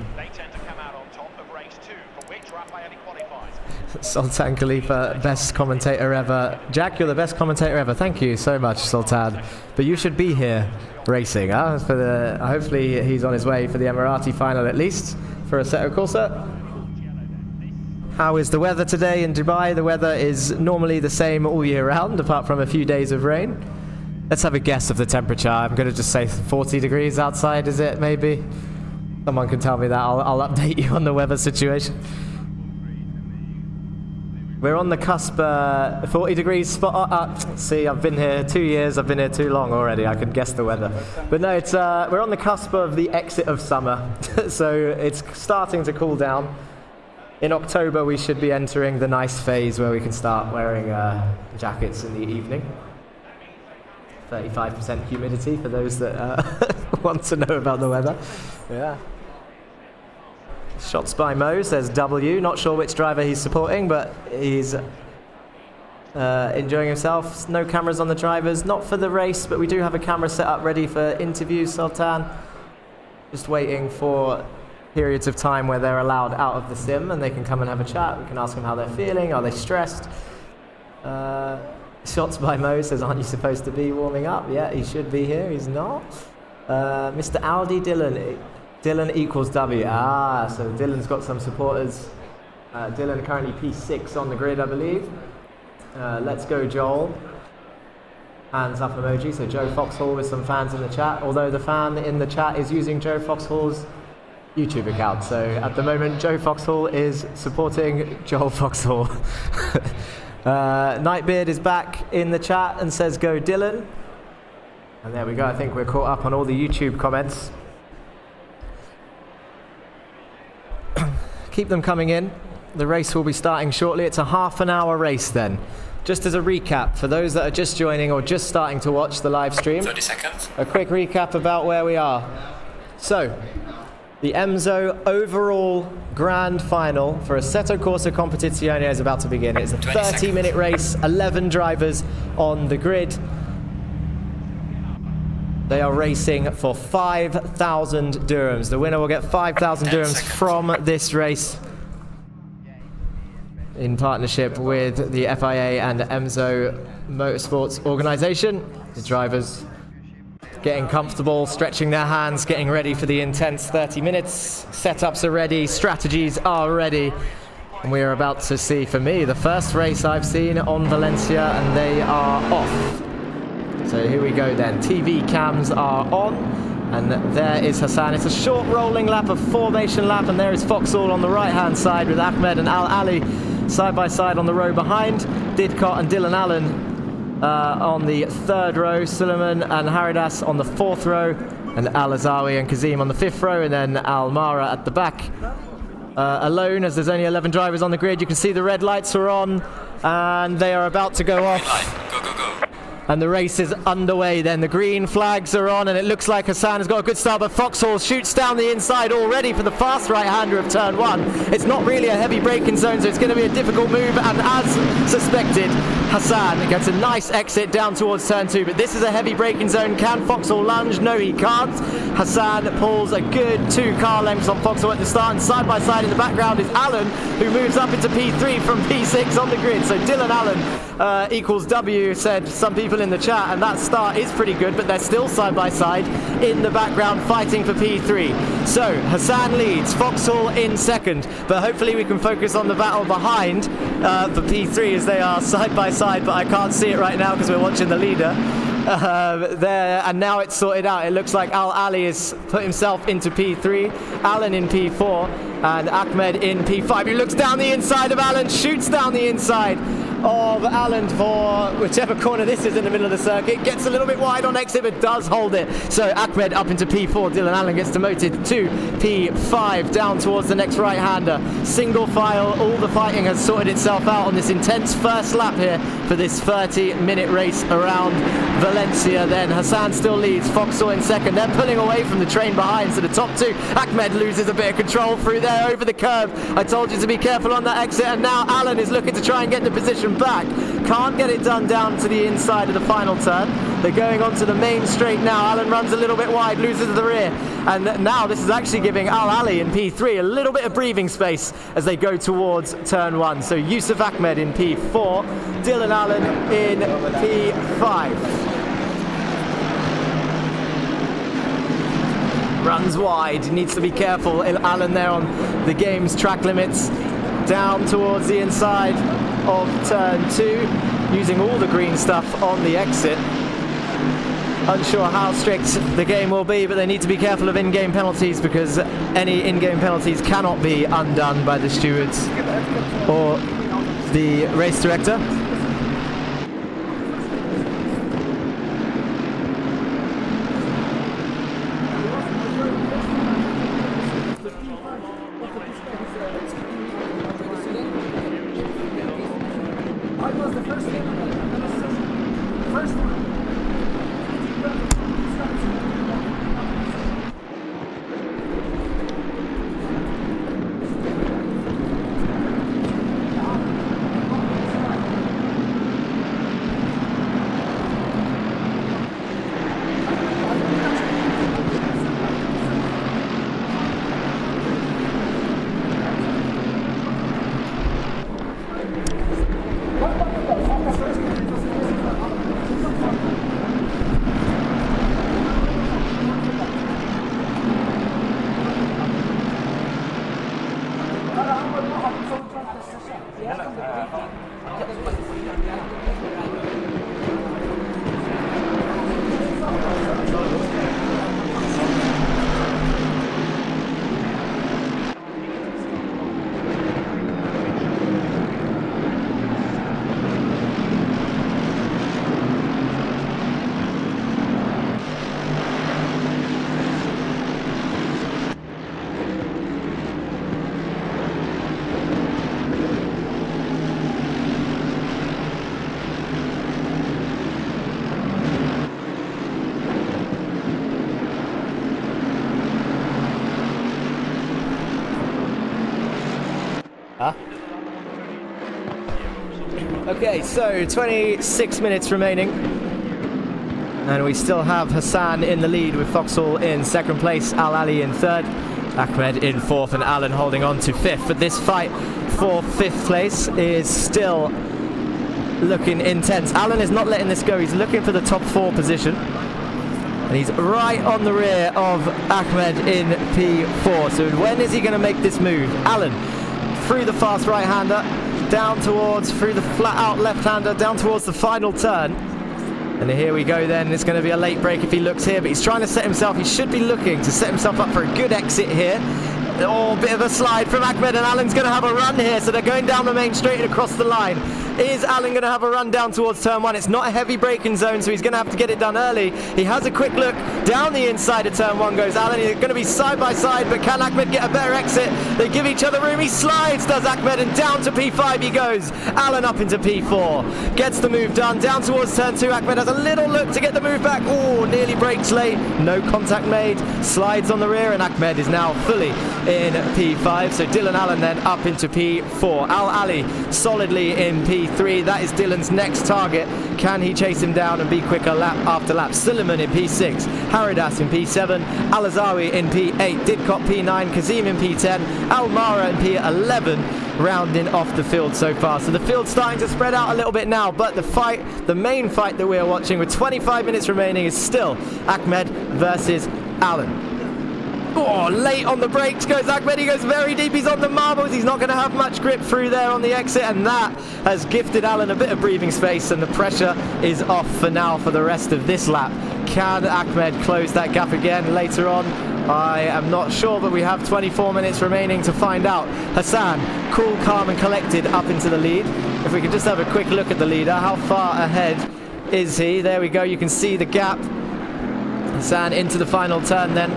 L: Sultan Khalifa, best commentator ever. Jack, you're the best commentator ever. Thank you so much, Sultan. But you should be here racing, huh? For the, hopefully he's on his way for the Emirati final at least, for Assetto Corsa. How is the weather today in Dubai? The weather is normally the same all year round, apart from a few days of rain. Let's have a guess of the temperature. I'm going to just say 40 degrees outside, is it, maybe? Someone can tell me that. I'll update you on the weather situation. We're on the cusp, 40 degrees spot. See, I've been here 2 years. I've been here too long already. I can guess the weather. But no, it's we're on the cusp of the exit of summer. So it's starting to cool down. In October, we should be entering the nice phase where we can start wearing jackets in the evening. 35% humidity for those that want to know about the weather. Yeah. Shots by Mo, says W. Not sure which driver he's supporting, but he's enjoying himself. No cameras on the drivers, not for the race, but we do have a camera set up ready for interviews, Sultan. Just waiting for periods of time where they're allowed out of the sim and they can come and have a chat. We can ask them how they're feeling, are they stressed? Shots by Mo says, aren't you supposed to be warming up? Yeah, he should be here, he's not. Mr. Audi Dylan equals W. So Dylan's got some supporters. Dylan currently P6 on the grid, I believe. Let's go, Joel. Hands up emoji. So Joe Foxhall with some fans in the chat. Although the fan in the chat is using Joe Foxhall's YouTube account. So at the moment, Joe Foxhall is supporting Joel Foxhall. Nightbeard is back in the chat and says, go Dylan. And there we go. I think we're caught up on all the YouTube comments. Keep them coming in. The race will be starting shortly. It's a half-an-hour race then. Just as a recap, for those that are just joining or just starting to watch the live stream,
M: 30 seconds.
L: A quick recap about where we are. So, the Emso overall grand final for Assetto Corsa Competizione is about to begin. It's a 30-minute race, 11 drivers on the grid. They are racing for 5,000 dirhams. The winner will get 5,000 dirhams from this race in partnership with the FIA and Emso Motorsports organisation. The drivers getting comfortable, stretching their hands, getting ready for the intense 30 minutes. Setups are ready, strategies are ready. And we are about to see, for me, the first race I've seen on Valencia, and they are off. So here we go then. TV cams are on, and there is Hassan. It's a short rolling lap, a formation lap, and there is Foxhall on the right-hand side with Ahmed and Al Ali side by side on the row behind. Didcot and Dylan Allen on the third row, Suleiman and Haridas on the fourth row, and Al Azawi and Kazim on the fifth row, and then Al Mara at the back. Alone, as there's only 11 drivers on the grid. You can see the red lights are on, and they are about to go off. And the race is underway then. The green flags are on, and it looks like Hassan has got a good start, but Foxhall shoots down the inside already for the fast right-hander of turn one. It's not really a heavy braking zone, so it's going to be a difficult move, and as suspected, Hassan gets a nice exit down towards turn two, but this is a heavy braking zone. Can Foxhall lunge? No, he can't. Hassan pulls a good 2 car lengths on Foxhall at the start, and side by side in the background is Allen, who moves up into P3 from P6 on the grid. So Dylan Allen equals W, said some people in the chat, and that start is pretty good, but they're still side by side in the background fighting for P3. So Hassan leads, Foxhall in second, but hopefully we can focus on the battle behind for P3 as they are side by side, but I can't see it right now because we're watching the leader. There, and now it's sorted out. It looks like Al Ali has put himself into P3, Alan in P4, and Ahmed in P5. He looks down the inside of Alan, shoots down the inside of Alan for whichever corner this is in the middle of the circuit. Gets a little bit wide on exit, but does hold it. So Ahmed up into P4. Dylan Allen gets demoted to P5, down towards the next right-hander. Single file. All the fighting has sorted itself out on this intense first lap here for this 30-minute race around Valencia. Then Hassan still leads, Foxhall in second. They're pulling away from the train behind, so the top two. Ahmed loses a bit of control through there over the curve. I told you to be careful on that exit, and now Alan is looking to try and get the position Alan back. Can't get it done down to the inside of the final turn. They're going onto the main straight now. Alan runs a little bit wide, loses the rear. And now this is actually giving Al Ali in P3 a little bit of breathing space as they go towards turn 1. So Yusuf Ahmed in P4, Dylan Allen in P5. Runs wide, needs to be careful. Allen there on the game's track limits. Down towards the inside of turn 2, using all the green stuff on the exit. Unsure how strict the game will be, but they need to be careful of in-game penalties because any in-game penalties cannot be undone by the stewards or the race director. Okay, so 26 minutes remaining. And we still have Hassan in the lead with Foxhall in second place, Al Ali in third, Ahmed in fourth, and Alan holding on to fifth. But this fight for fifth place is still looking intense. Alan is not letting this go. He's looking for the top 4 position. And he's right on the rear of Ahmed in P4. So when is he going to make this move? Alan through the fast right-hander, down towards, through the flat-out left-hander, down towards the final turn. And here we go then. It's going to be a late break if he looks here, but he's trying to set himself. He should be looking to set himself up for a good exit here. Oh, bit of a slide from Ahmed, and Alan's going to have a run here. So they're going down the main straight and across the line. Is Alan going to have a run down towards turn 1? It's not a heavy braking zone, so he's going to have to get it done early. He has a quick look. Down the inside of turn 1 goes Alan. He's going to be side by side, but can Ahmed get a better exit? They give each other room. He slides, does Ahmed, and down to P5 he goes. Alan up into P4. Gets the move done. Down towards turn 2. Ahmed has a little look to get the move back. Oh, nearly brakes late. No contact made. Slides on the rear, and Ahmed is now fully in P5. So Dylan Allen then up into P4. Al Ali solidly in P3. That is Dylan's next target. Can he chase him down and be quicker lap after lap? Suleiman in P6, Haridas in P7, Al-Azawi in P8, Didcot P9, Kazim in P10, Al-Mara in P11, rounding off the field so far. So the field's starting to spread out a little bit now, but the main fight that we are watching with 25 minutes remaining is still Ahmed versus Alan. Oh, late on the brakes goes Ahmed. He goes very deep. He's on the marbles. He's not going to have much grip through there on the exit, and that has gifted Alan a bit of breathing space, and the pressure is off for now for the rest of this lap. Can Ahmed close that gap again later on? I am not sure, but we have 24 minutes remaining to find out. Hassan, cool, calm and collected up into the lead. If we could just have a quick look at the leader. How far ahead is he? There we go. You can see the gap. Hassan into the final turn then.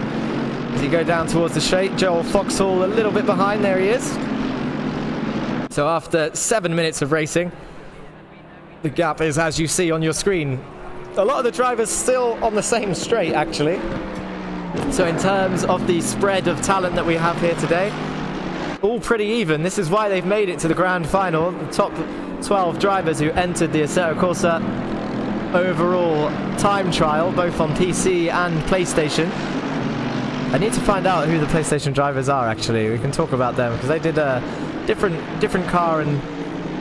L: As you go down towards the straight, Joel Foxhall a little bit behind. There he is. So after 7 minutes of racing, the gap is as you see on your screen. A lot of the drivers still on the same straight actually. So in terms of the spread of talent that we have here today, all pretty even. This is why they've made it to the grand final. The top 12 drivers who entered the Assetto Corsa overall time trial, both on PC and PlayStation. I need to find out who the PlayStation drivers are, actually. We can talk about them, because they did a different car and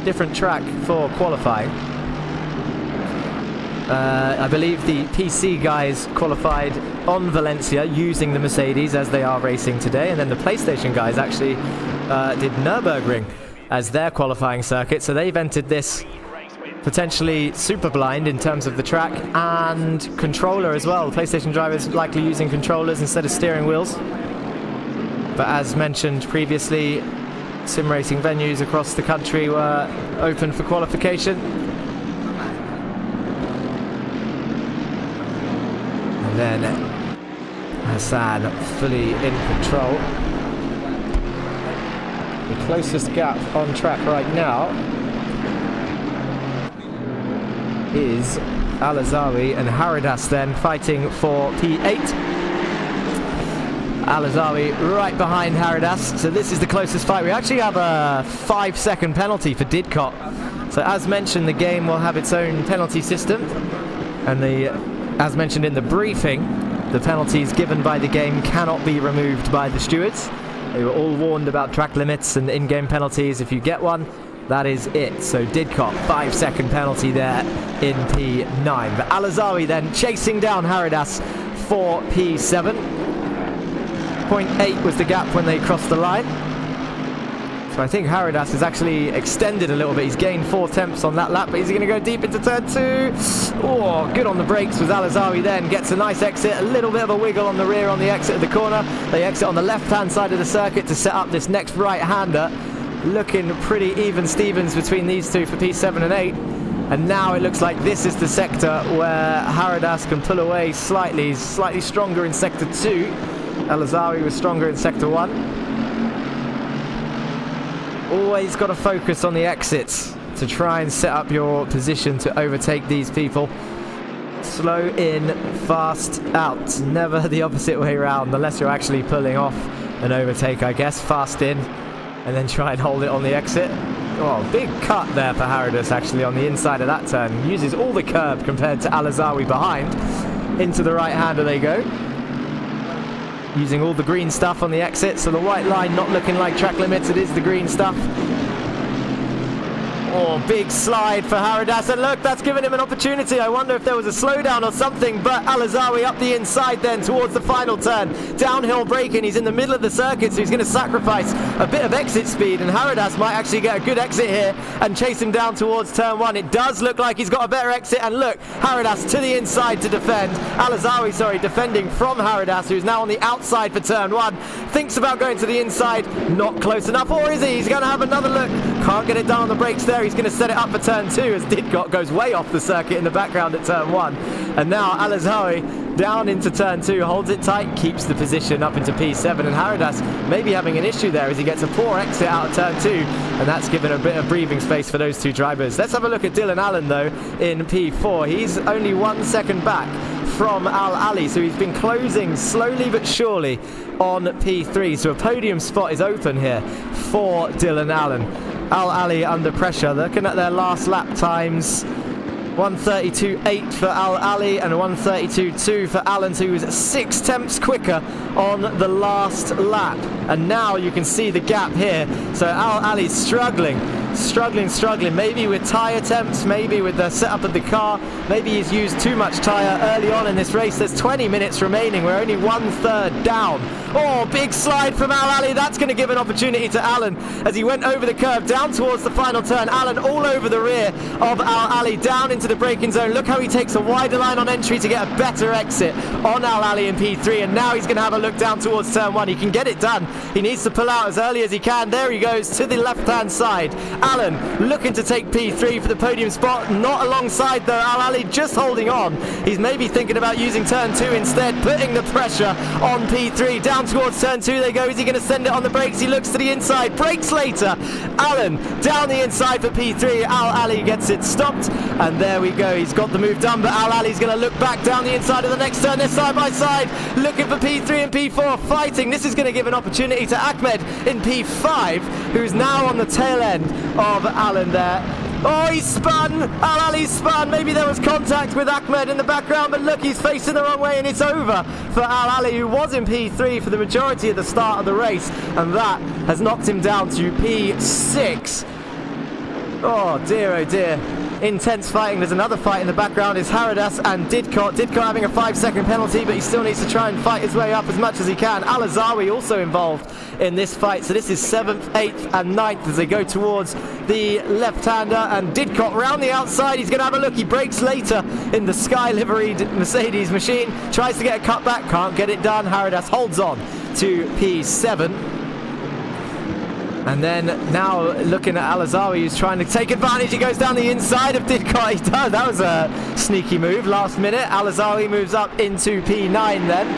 L: different track for qualifying. I believe the PC guys qualified on Valencia using the Mercedes as they are racing today, and then the PlayStation guys actually did Nürburgring as their qualifying circuit, so they've entered this potentially super blind in terms of the track and controller as well. The PlayStation drivers likely using controllers instead of steering wheels. But as mentioned previously, sim racing venues across the country were open for qualification. And then Hassan fully in control. The closest gap on track right now is Al-Azawi and Haridas then fighting for P8. Al-Azawi right behind Haridas, so this is the closest fight. We actually have a 5-second penalty for Didcot. So as mentioned, the game will have its own penalty system, and as mentioned in the briefing, the penalties given by the game cannot be removed by the stewards. They were all warned about track limits and in-game penalties. If you get one, that is it. So Didcot, 5-second penalty there in P9. But Al-Azawi then chasing down Haridas for P7. 0.8 was the gap when they crossed the line. So I think Haridas has actually extended a little bit. He's gained 4 tenths on that lap, but is he going to go deep into turn 2? Oh, good on the brakes was Al-Azawi then. Gets a nice exit, a little bit of a wiggle on the rear on the exit of the corner. They exit on the left-hand side of the circuit to set up this next right-hander. Looking pretty even Stevens between these two for P7 and 8. And now it looks like this is the sector where Haridas can pull away slightly. He's slightly stronger in sector 2. Al-Azawi was stronger in sector 1. Always got to focus on the exits to try and set up your position to overtake these people. Slow in, fast out. Never the opposite way around, unless you're actually pulling off an overtake, I guess. Fast in, and then try and hold it on the exit. Oh, big cut there for Haridas actually on the inside of that turn. Uses all the curb compared to Al-Azawi behind. Into the right-hander they go. Using all the green stuff on the exit, so the white line not looking like track limits, it is the green stuff. Oh, big slide for Haridas, and look, that's given him an opportunity. I wonder if there was a slowdown or something, but Al-Azawi up the inside then towards the final turn. Downhill braking, he's in the middle of the circuit, so he's going to sacrifice a bit of exit speed, and Haridas might actually get a good exit here and chase him down towards turn 1. It does look like he's got a better exit, and look, Haridas to the inside to defend. Al-Azawi, sorry, defending from Haridas, who's now on the outside for turn 1. Thinks about going to the inside, not close enough, or is he? He's going to have another look. Can't get it down on the brakes there. He's going to set it up for turn 2 as Didcot goes way off the circuit in the background at turn 1. And now Al-Azawi down into turn 2, holds it tight, keeps the position up into P7, and Haridas maybe having an issue there as he gets a poor exit out of turn 2, and that's given a bit of breathing space for those two drivers. Let's have a look at Dylan Allen though in P4. He's only 1 second back from Al-Ali, so he's been closing slowly but surely on P3, so a podium spot is open here for Dylan Allen. Al-Ali under pressure, looking at their last lap times, 1:32.8 for Al-Ali and 1:32.2 for Allen, who was 6 tenths quicker on the last lap. And now you can see the gap here. So Al-Ali's struggling, maybe with tyre temps, maybe with the setup of the car. Maybe he's used too much tyre early on in this race. There's 20 minutes remaining. We're only 1/3 down. Oh, big slide from Al-Ali. That's going to give an opportunity to Allen as he went over the curve down towards the final turn. Allen all over the rear of Al-Ali down into the braking zone. Look how he takes a wider line on entry to get a better exit on Al-Ali in P3, and now he's going to have a look down towards turn 1. He can get it done. He needs to pull out as early as he can. There he goes to the left-hand side. Alan looking to take P3 for the podium spot. Not alongside though. Al Ali just holding on. He's maybe thinking about using turn 2 instead, putting the pressure on P3. Down towards turn 2 they go. Is he going to send it on the brakes? He looks to the inside. Brakes later. Alan down the inside for P3. Al Ali gets it stopped. And there we go. He's got the move done, but Al Ali's going to look back down the inside of the next turn. They're side by side, looking for P3 and P4 fighting. This is going to give an opportunity to Ahmed in P5, who's now on the tail end of Alan there. Oh, he's spun! Al Ali's spun! Maybe there was contact with Ahmed in the background, but look, he's facing the wrong way and it's over for Al Ali, who was in P3 for the majority of the start of the race, and that has knocked him down to P6. Oh dear, oh dear. Intense fighting. There's another fight in the background. It's Haradas and Didcot. Didcot having a 5-second penalty, but he still needs to try and fight his way up as much as he can. Al-Azawi also involved in this fight. So this is 7th, 8th and 9th as they go towards the left-hander, and Didcot round the outside. He's going to have a look. He brakes later in the sky liveried Mercedes machine. Tries to get a cutback. Can't get it done. Haradas holds on to P7. And then now looking at Al-Azawi, who's trying to take advantage. He goes down the inside of Didcot. He does. That was a sneaky move last minute. Al-Azawi moves up into P9 then.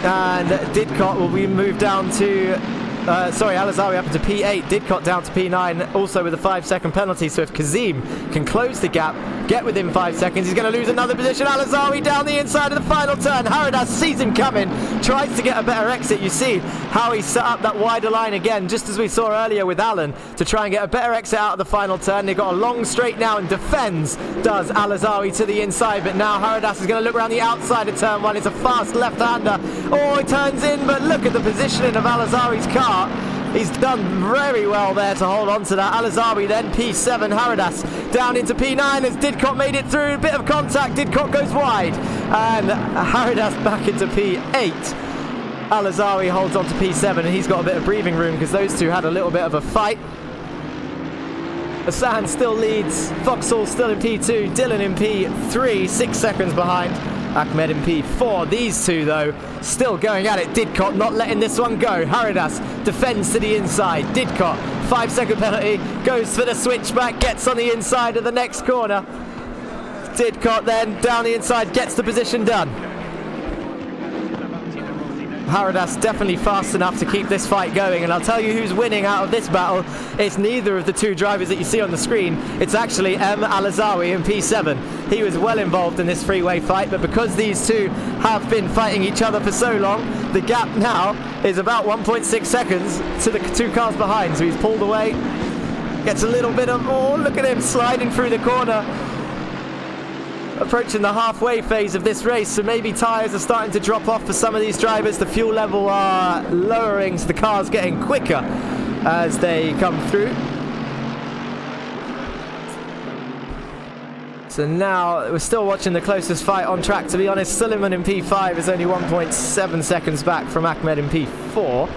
L: And Didcot will be moved down to... Al-Azawi up into P8, Didcot down to P9, also with a 5-second penalty. So if Kazim can close the gap, get within 5 seconds, he's going to lose another position. Al-Azawi down the inside of the final turn. Haradas sees him coming, tries to get a better exit. You see how he set up that wider line again, just as we saw earlier with Alan, to try and get a better exit out of the final turn. They've got a long straight now and defends, does Al-Azawi to the inside, but now Haradas is going to look around the outside of turn 1. It's a fast left-hander. Oh, he turns in, but look at the positioning of Al-Azawi's car. He's done very well there to hold on to that. Al-Azawi then P7, Haradas down into P9 as Didcot made it through. A bit of contact, Didcot goes wide, and Haradas back into P8. Al-Azawi holds on to P7, and he's got a bit of breathing room because those two had a little bit of a fight. Hassan still leads, Foxhall still in P2, Dylan in P3, 6 seconds behind. Ahmed in P4. These two, though, still going at it. Didcot not letting this one go. Haradas defends to the inside. Didcot, 5-second penalty, goes for the switchback, gets on the inside of the next corner. Didcot then down the inside, gets the position done. Haradas definitely fast enough to keep this fight going, and I'll tell you who's winning out of this battle. It's neither of the two drivers that you see on the screen. It's actually Al-Azawi in P7. He was well involved in this freeway fight, but because these two have been fighting each other for so long, the gap now is about 1.6 seconds to the two cars behind. So he's pulled away, gets a little bit of, oh, look at him sliding through the corner. Approaching the halfway phase of this race, so maybe tyres are starting to drop off for some of these drivers. The fuel level are lowering, so the car's getting quicker as they come through. So now we're still watching the closest fight on track. To be honest, Suleiman in P5 is only 1.7 seconds back from Ahmed in P4.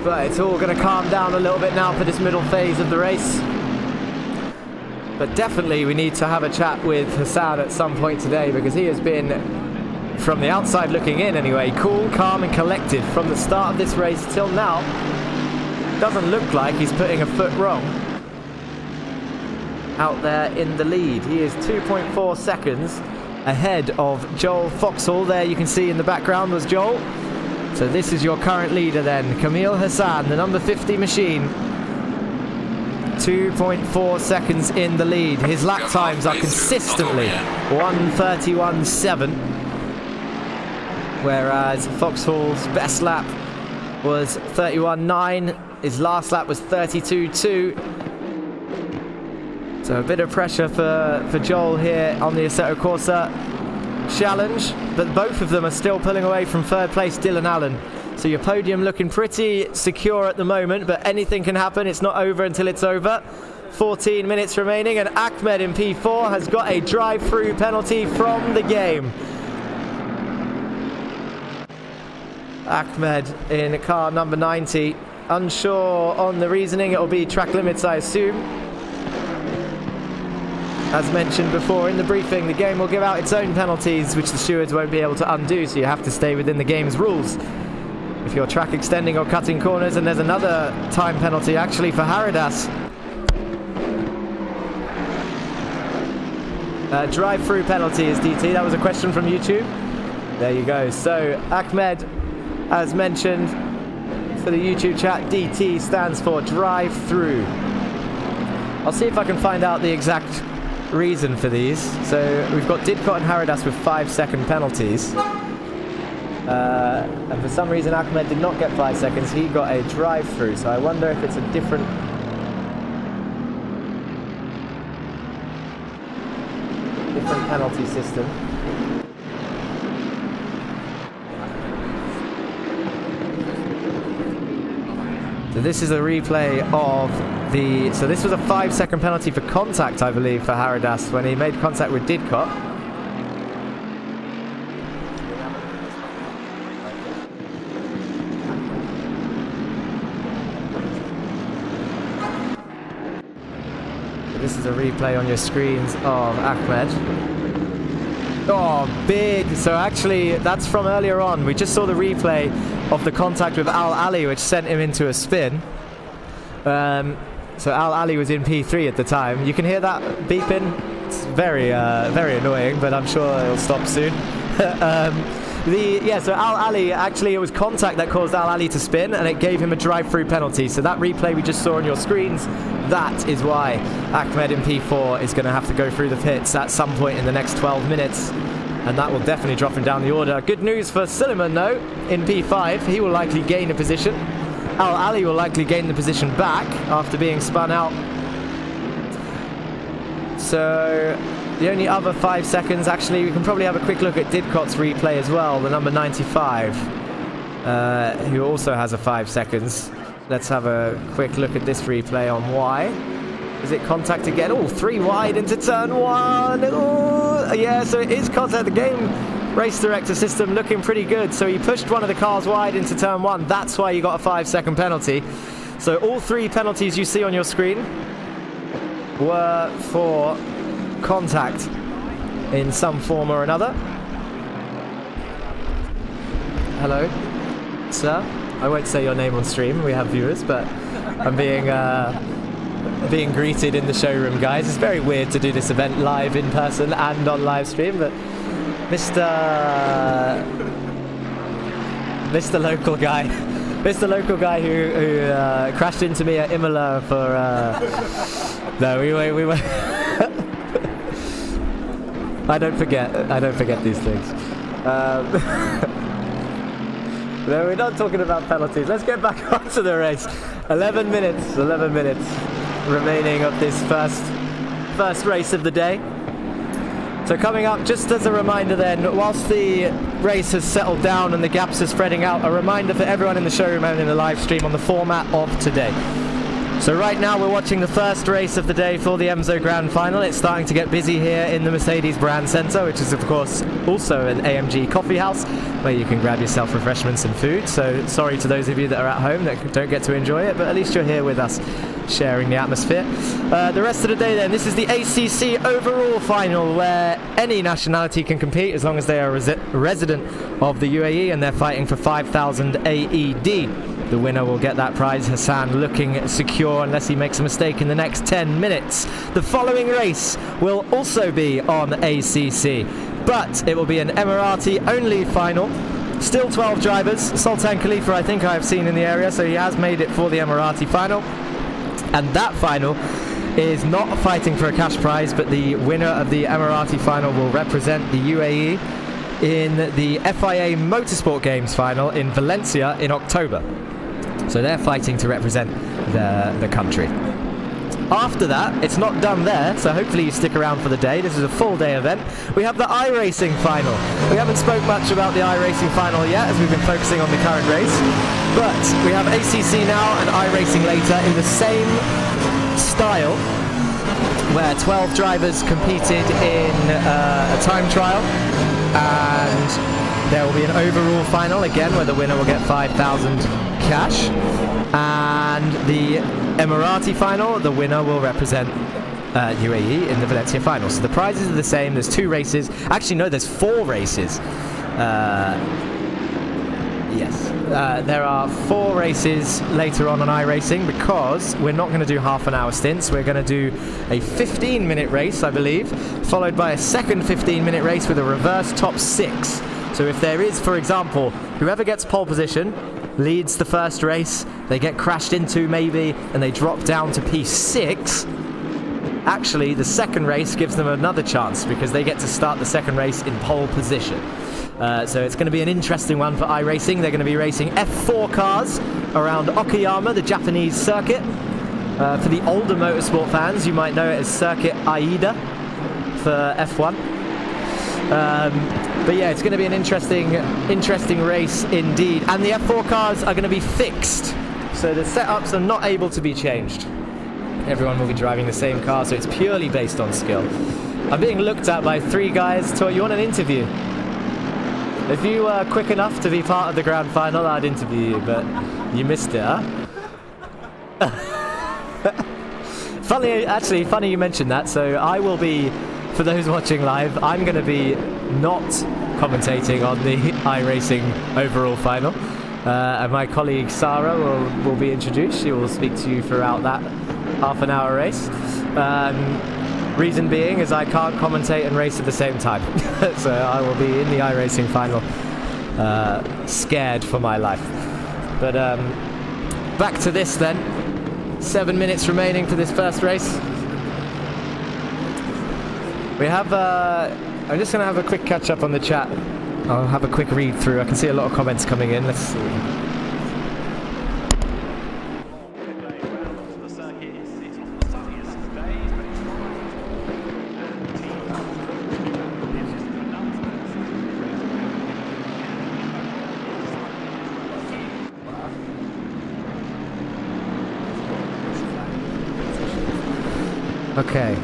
L: But it's all going to calm down a little bit now for this middle phase of the race. But definitely we need to have a chat with Hassan at some point today, because he has been, from the outside looking in anyway, cool, calm and collected from the start of this race till now. Doesn't look like he's putting a foot wrong out there in the lead. He is 2.4 seconds ahead of Joel Foxhall. There you can see in the background was Joel. So this is your current leader then, Kamil Hassan, the number 50 machine. 2.4 seconds in the lead. His lap times are consistently 1:31.7, whereas Foxhall's best lap was 31.9. His last lap was 32.2. So a bit of pressure for Joel here on the Assetto Corsa challenge, but both of them are still pulling away from third place Dylan Allen. So your podium looking pretty secure at the moment, but anything can happen. It's not over until it's over. 14 minutes remaining, and Ahmed in P4 has got a drive-through penalty from the game. Ahmed in car number 90. Unsure on the reasoning. It will be track limits, I assume. As mentioned before in the briefing, the game will give out its own penalties, which the stewards won't be able to undo, so you have to stay within the game's rules. if you're track extending or cutting corners. And there's another time penalty actually for Haridas. Drive-through penalty is DT. That was a question from YouTube. There you go. So Ahmed, as mentioned for the YouTube chat, DT stands for drive-through. I'll see if I can find out the exact reason for these. So we've got Didcot and Haridas with 5-second penalties. And for some reason Ahmed did not get 5 seconds. He got a drive-through. So I wonder if it's a different penalty system. So this is a replay of the... So this was a 5-second penalty for contact, I believe, for Haridas when he made contact with Didcot. So this is a replay on your screens of Ahmed. Oh, big. So actually, that's from earlier on. We just saw the replay of the contact with Al Ali, which sent him into a spin. So Al Ali was in P3 at the time. You can hear that beeping. It's very, very annoying, but I'm sure it'll stop soon. So Al Ali, actually it was contact that caused Al Ali to spin, and it gave him a drive-through penalty. So that replay we just saw on your screens, that is why Ahmed in P4 is going to have to go through the pits at some point in the next 12 minutes. And that will definitely drop him down the order. Good news for Suleiman though, in P5, he will likely gain a position. Al Ali will likely gain the position back after being spun out. So the only other 5 seconds, actually, we can probably have a quick look at Didcot's replay as well, the number 95, who also has a 5 seconds. Let's have a quick look at this replay on Y. Is it contact again? Oh, 3 wide into turn 1. Oh, yeah, so it is contact. The game race director system looking pretty good. So he pushed one of the cars wide into turn 1. That's why you got a 5-second penalty. So all 3 penalties you see on your screen were for contact in some form or another. Hello, sir. I won't say your name on stream. We have viewers, but I'm being greeted in the showroom, guys. It's very weird to do this event live in person and on live stream, but Mr. Local Guy, Mr. Local Guy who crashed into me at Imola for no, we were I don't forget these things. No, we're not talking about penalties. Let's get back onto the race. 11 minutes remaining of this first race of the day. So coming up, just as a reminder then, whilst the race has settled down and the gaps are spreading out, a reminder for everyone in the showroom and in the live stream on the format of today. So right now we're watching the first race of the day for the Emso Grand Final. It's starting to get busy here in the Mercedes Brand Centre, which is of course also an AMG coffee house where you can grab yourself refreshments and food. So sorry to those of you that are at home that don't get to enjoy it, but at least you're here with us sharing the atmosphere. The rest of the day then, this is the ACC overall final where any nationality can compete as long as they are a resident of the UAE and they're fighting for 5,000 AED. The winner will get that prize. Hassan looking secure unless he makes a mistake in the next 10 minutes. The following race will also be on ACC, but it will be an Emirati only final. Still 12 drivers. Sultan Khalifa I think I have seen in the area, so he has made it for the Emirati final. And that final is not fighting for a cash prize, but the winner of the Emirati final will represent the UAE in the FIA Motorsport Games final in Valencia in October. So they're fighting to represent the country. After that, it's not done there, so hopefully you stick around for the day. This is a full day event. We have the iRacing final. We haven't spoke much about the iRacing final yet, as we've been focusing on the current race. But we have ACC now and iRacing later in the same style, where 12 drivers competed in a time trial. And there will be an overall final again where the winner will get 5,000 cash, and the Emirati final, the winner will represent UAE in the Valencia final. So the prizes are the same. There's 2 races. Actually no, there's 4 races. Yes. There are 4 races later on iRacing because we're not going to do half an hour stints. We're going to do a 15-minute race, I believe, followed by a second 15-minute race with a reverse top 6. So if there is, for example, whoever gets pole position leads the first race, they get crashed into maybe, and they drop down to P6, actually the second race gives them another chance because they get to start the second race in pole position. So it's going to be an interesting one for iRacing. They're going to be racing F4 cars around Okayama, the Japanese circuit. For the older motorsport fans, you might know it as Circuit Aida for F1. But yeah, it's going to be an interesting race indeed. And the F4 cars are going to be fixed, so the setups are not able to be changed. Everyone will be driving the same car, so it's purely based on skill. I'm being looked at by 3 guys. You want an interview? If you were quick enough to be part of the grand final, I'd interview you, but you missed it, huh? Funny you mentioned that. So I will be, for those watching live, I'm going to be not commentating on the iRacing overall final. And my colleague Sarah will be introduced. She will speak to you throughout that half an hour race. Reason being is I can't commentate and race at the same time. So I will be in the iRacing final, scared for my life. But back to this then. 7 minutes remaining for this first race. We have, I'm just going to have a quick catch up on the chat. I'll have a quick read through. I can see a lot of comments coming in. Let's see. Okay.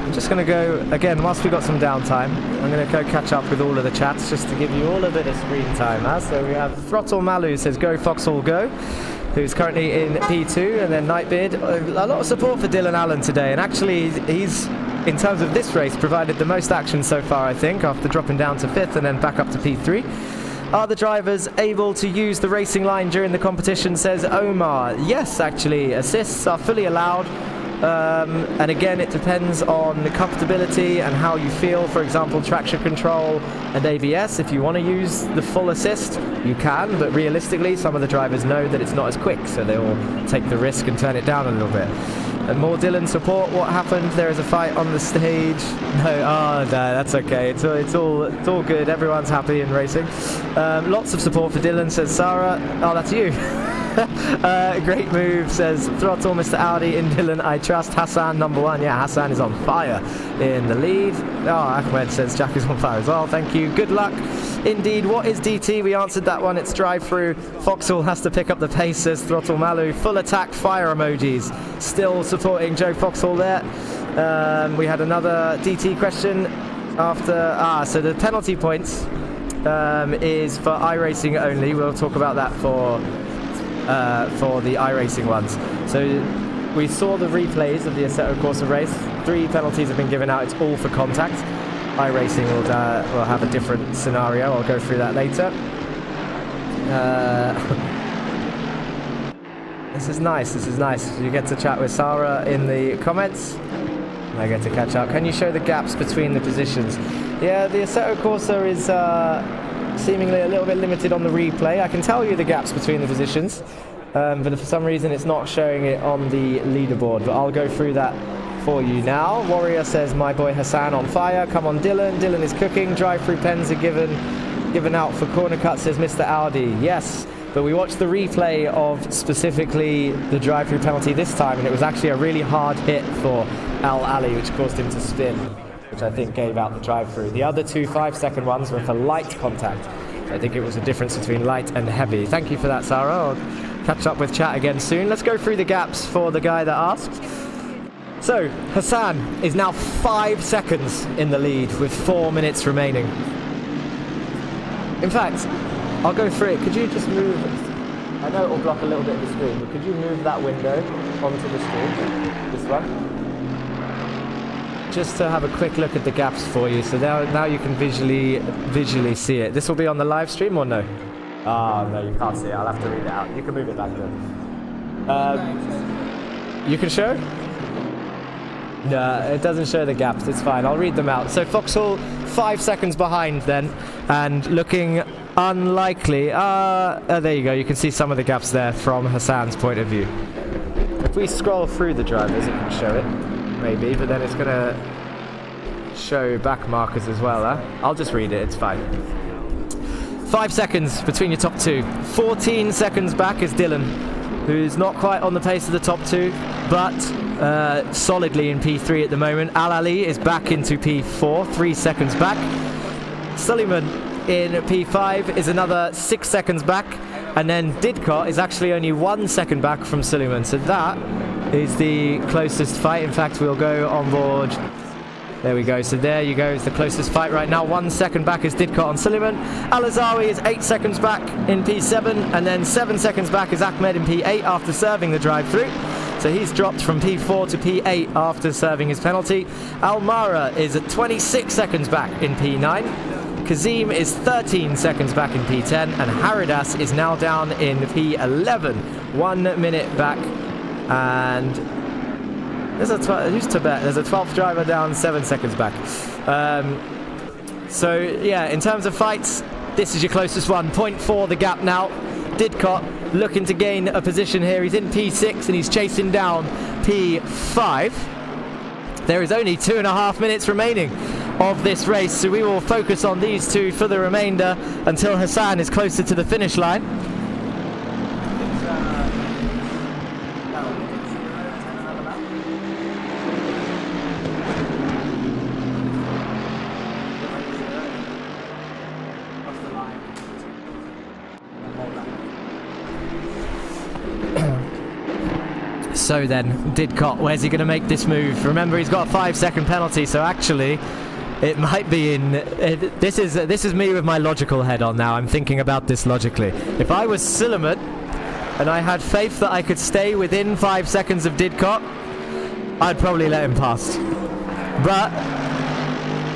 L: I'm just going to go, again, whilst we've got some downtime, I'm going to go catch up with all of the chats just to give you all a bit of screen time. So we have Throttle Malu says, go Foxhall go, who's currently in P2, and then Nightbeard. A lot of support for Dylan Allen today, and actually he's, in terms of this race, provided the most action so far, I think, after dropping down to 5th and then back up to P3. Are the drivers able to use the racing line during the competition, says Omar. Yes, actually, assists are fully allowed. And again, it depends on the comfortability and how you feel. For example, traction control and ABS. If you want to use the full assist, you can, but realistically, some of the drivers know that it's not as quick, so they will take the risk and turn it down a little bit. And more Dylan support. What happened? There is a fight on the stage. No, that's okay. It's all good. Everyone's happy in racing. Lots of support for Dylan, says Sarah. Oh, that's you. Great move, says Throttle, Mr. Audi. In Dylan, I trust. Hassan, number 1. Yeah, Hassan is on fire in the lead. Oh, Ahmed says Jack is on fire as well. Thank you. Good luck. Indeed. What is DT? We answered that one. It's drive-through. Foxhall has to pick up the pace, says Throttle Malu. Full attack fire emojis. Still supporting Joe Foxhall there. We had another DT question after. So the penalty points is for iRacing only. We'll talk about that for the iRacing ones. So we saw the replays of the Assetto Corsa race. 3 penalties have been given out. It's all for contact. iRacing will have a different scenario. I'll go through that later. This is nice. You get to chat with Sarah in the comments. I get to catch up. Can you show the gaps between the positions? Yeah, the Assetto Corsa is seemingly a little bit limited on the replay. I can tell you the gaps between the positions, but for some reason it's not showing it on the leaderboard. But I'll go through that for you now. Warrior says, my boy Hassan on fire. Come on, Dylan. Dylan is cooking. Drive-through pens are given out for corner cut, says Mr. Audi. Yes, but we watched the replay of specifically the drive-through penalty this time, and it was actually a really hard hit for Al Ali, which caused him to spin, which I think gave out the drive-through. The other 2 5-second ones were for light contact. I think it was a difference between light and heavy. Thank you for that, Sarah. I'll catch up with chat again soon. Let's go through the gaps for the guy that asked. So, Hassan is now 5 seconds in the lead with 4 minutes remaining. In fact, I'll go through it. Could you just move? I know it will block a little bit of the screen, but could you move that window onto the screen? This one. just to have a quick look at the gaps for you. So now you can visually see it. This will be on the live stream or no? Ah, no, you can't see it. I'll have to read it out. You can move it back then. You can show? No, it doesn't show the gaps. It's fine. I'll read them out. So Foxhall 5 seconds behind then, and looking unlikely. There you go. You can see some of the gaps there from Hassan's point of view. If we scroll through the drivers, it can show it, maybe, but then it's going to show back markers as well. I'll just read it. It's fine. 5 seconds between your top two. 14 seconds back is Dylan, who's not quite on the pace of the top two, but solidly in P3 at the moment. Al Ali is back into P4, 3 seconds back. Suleiman in P5 is another 6 seconds back, and then Didcot is actually only 1 second back from Suleiman, so that is the closest fight. In fact, we'll go on board. There we go, so there you go, it's the closest fight right now. 1 second back is Didcot on Suleiman. Al-Azawi is 8 seconds back in P7, and then 7 seconds back is Ahmed in P8 after serving the drive-through. So he's dropped from P4 to P8 after serving his penalty. Al-Mara is at 26 seconds back in P9. Kazim is 13 seconds back in P10, and Haridas is now down in P11. 1 minute back, and there's a 12th driver down 7 seconds back. So yeah, in terms of fights, this is your closest one. 0.4 the gap now. Didcot looking to gain a position here. He's in P6 and he's chasing down P5. There is only 2.5 minutes remaining of this race, so we will focus on these two for the remainder until Hassan is closer to the finish line. So then, Didcot, where's he going to make this move? Remember, he's got a 5 second penalty, so actually it might be in... This is me with my logical head on now. I'm thinking about this logically. If I was Suleiman and I had faith that I could stay within 5 seconds of Didcot, I'd probably let him pass. But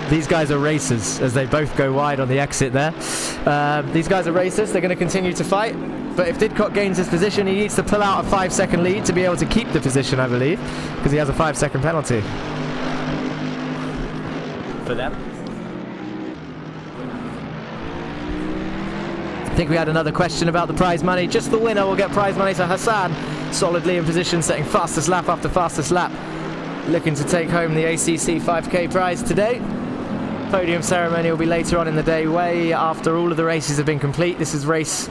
L: these guys are racers, as they both go wide on the exit there. These guys are racers. They're going to continue to fight. But if Didcot gains his position, he needs to pull out a 5 second lead to be able to keep the position, I believe, because he has a 5 second penalty. For them. I think we had another question about the prize money. Just the winner will get prize money. So Hassan, solidly in position, setting fastest lap after fastest lap, looking to take home the ACC 5K prize today. Podium ceremony will be later on in the day, way after all of the races have been complete. This is race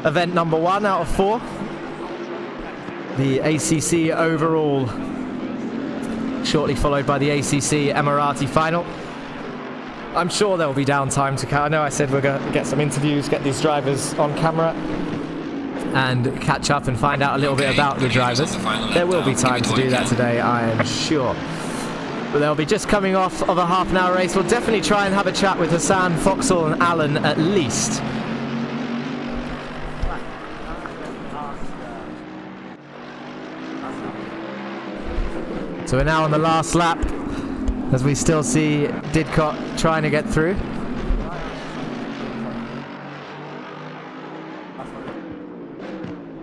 L: event number 1 out of 4. The ACC overall, shortly followed by the ACC Emirati final. I'm sure there will be downtime to... I know I said we're going to get some interviews, get these drivers on camera and catch up and find out a little bit about the drivers. There will be time to do that today, I am sure. But they'll be just coming off of a half-an-hour race. We'll definitely try and have a chat with Hassan, Foxhall and Alan at least. So we're now on the last lap, as we still see Didcot trying to get through.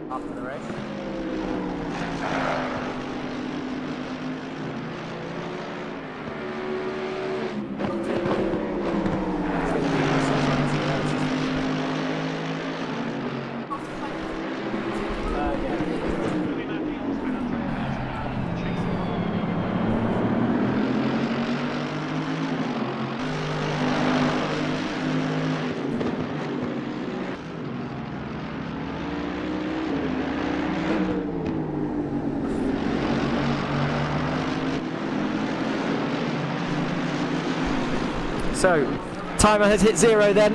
L: After the race. So, timer has hit 0 then.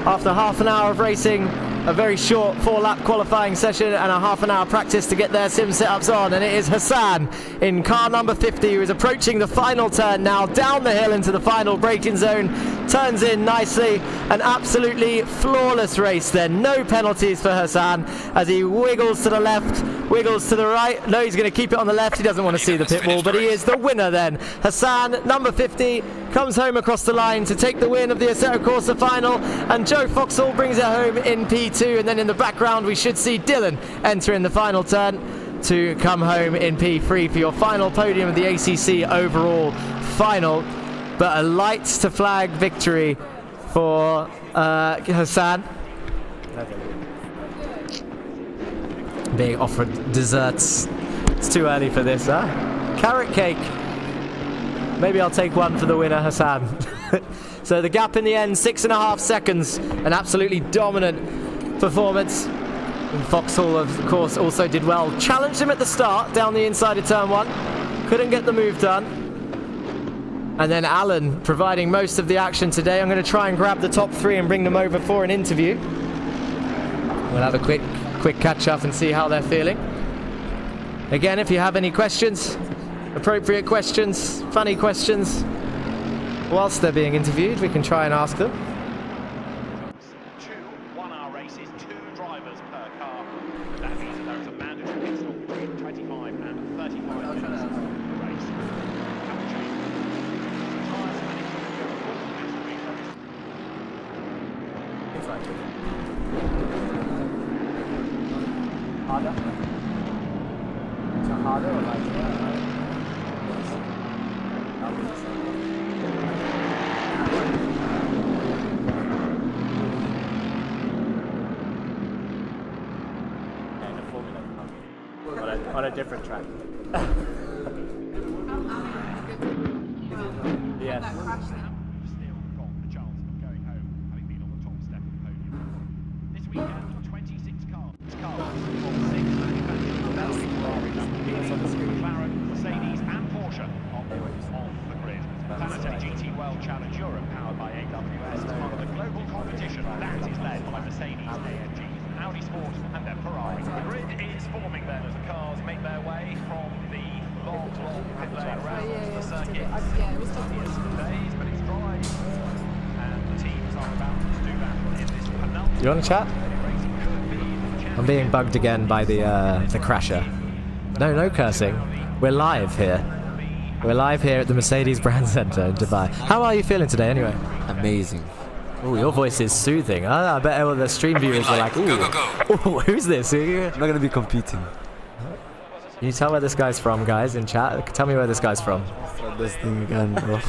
L: After half an hour of racing, a very short 4-lap qualifying session and a half an hour practice to get their sim setups on. And it is Hassan in car number 50 who is approaching the final turn now, down the hill into the final braking zone. Turns in nicely. An absolutely flawless race then. No penalties for Hassan as he wiggles to the left wiggles to the right. No, he's going to keep it on the left. He doesn't want to see the pit wall, but he is the winner then. Hassan, number 50, comes home across the line to take the win of the Assetto Corsa final, and Joe Foxall brings it home in P2, and then in the background we should see Dylan enter in the final turn to come home in P3 for your final podium of the ACC overall final. But a light to flag victory for Hassan. Being offered desserts. It's too early for this, huh? Carrot cake. Maybe I'll take one for the winner, Hassan. So the gap in the end, 6.5 seconds. An absolutely dominant performance. And Foxhall, of course, also did well. Challenged him at the start, down the inside of turn 1. Couldn't get the move done. And then Alan providing most of the action today. I'm going to try and grab the top 3 and bring them over for an interview. We'll have a quick catch up and see how they're feeling. Again, if you have any questions, appropriate questions, funny questions, whilst they're being interviewed, we can try and ask them.
B: 2 1-hour races, 2 drivers per car. That means that there is a mandatory pit stop between 25 and 35 minutes of the race.
L: Harder? So harder or lighter? On a different track. Yes.
B: Still got the chance of going home, having been on the top step of the podium. This weekend, 26 cars from 6 manufacturers, McLaren, Mercedes and Porsche on the grid. Planetary GT World Challenge Europe, powered by AWS, is part of the global competition that is led by Mercedes, AMG, Audi Sport and then Ferrari. The grid is forming then as the cars make their way from the long pit lane around to the circuit. Days, but it's dry, and the teams are about to do that in this penultimate.
L: You want to chat? I'm being bugged again by the crasher. No cursing. We're live here. We're live here at the Mercedes Brand Centre in Dubai. How are you feeling today anyway?
O: Amazing.
L: Oh, your voice is soothing. I bet all the stream viewers were like, ooh, who's this?
O: I'm not going to be competing.
L: Can you tell where this guy's from, guys, in chat? Tell me where this guy's from.
O: Start this thing again, bro.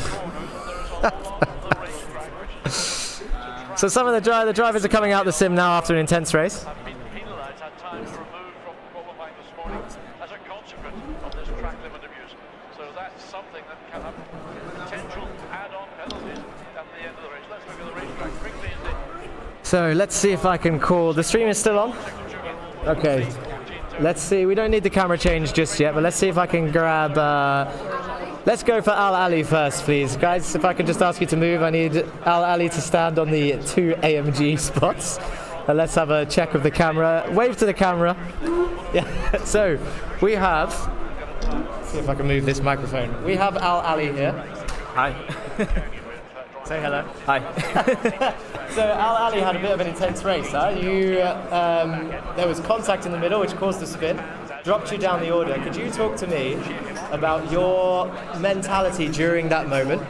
L: So some of the drivers are coming out the sim now after an intense race. So let's see if I can call. The stream is still on? Okay. Let's see. We don't need the camera change just yet, but let's see if I can grab... let's go for Al Ali first, please. Guys, if I can just ask you to move, I need Al Ali to stand on the 2 AMG spots. And let's have a check of the camera. Wave to the camera. Yeah. So we have... Let's see if I can move this microphone. We have Al Ali here. Hi. Say hello. Hi. So Al Ali had a bit of an intense race, huh? There was contact in the middle which caused the spin, dropped you down the order. Could you talk to me about your mentality during that moment?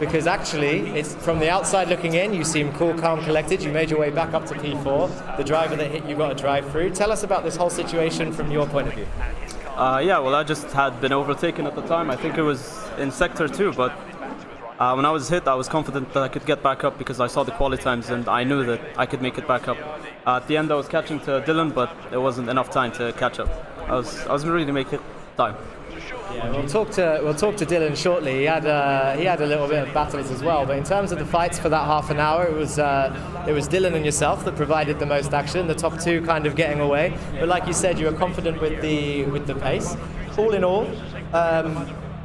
L: Because actually, it's from the outside looking in, you seem cool, calm, collected. You made your way back up to P4. The driver that hit you got a drive through. Tell us about this whole situation from your point of view.
P: Yeah, well, I just had been overtaken at the time. I think it was in sector 2, but when I was hit, I was confident that I could get back up because I saw the quali times and I knew that I could make it back up. At the end, I was catching to Dylan, but there wasn't enough time to catch up. I was really making time.
L: Yeah, we'll talk to Dylan shortly. He had a little bit of battles as well, but in terms of the fights for that half an hour, it was Dylan and yourself that provided the most action. The top 2 kind of getting away, but like you said, you were confident with the pace. All in all.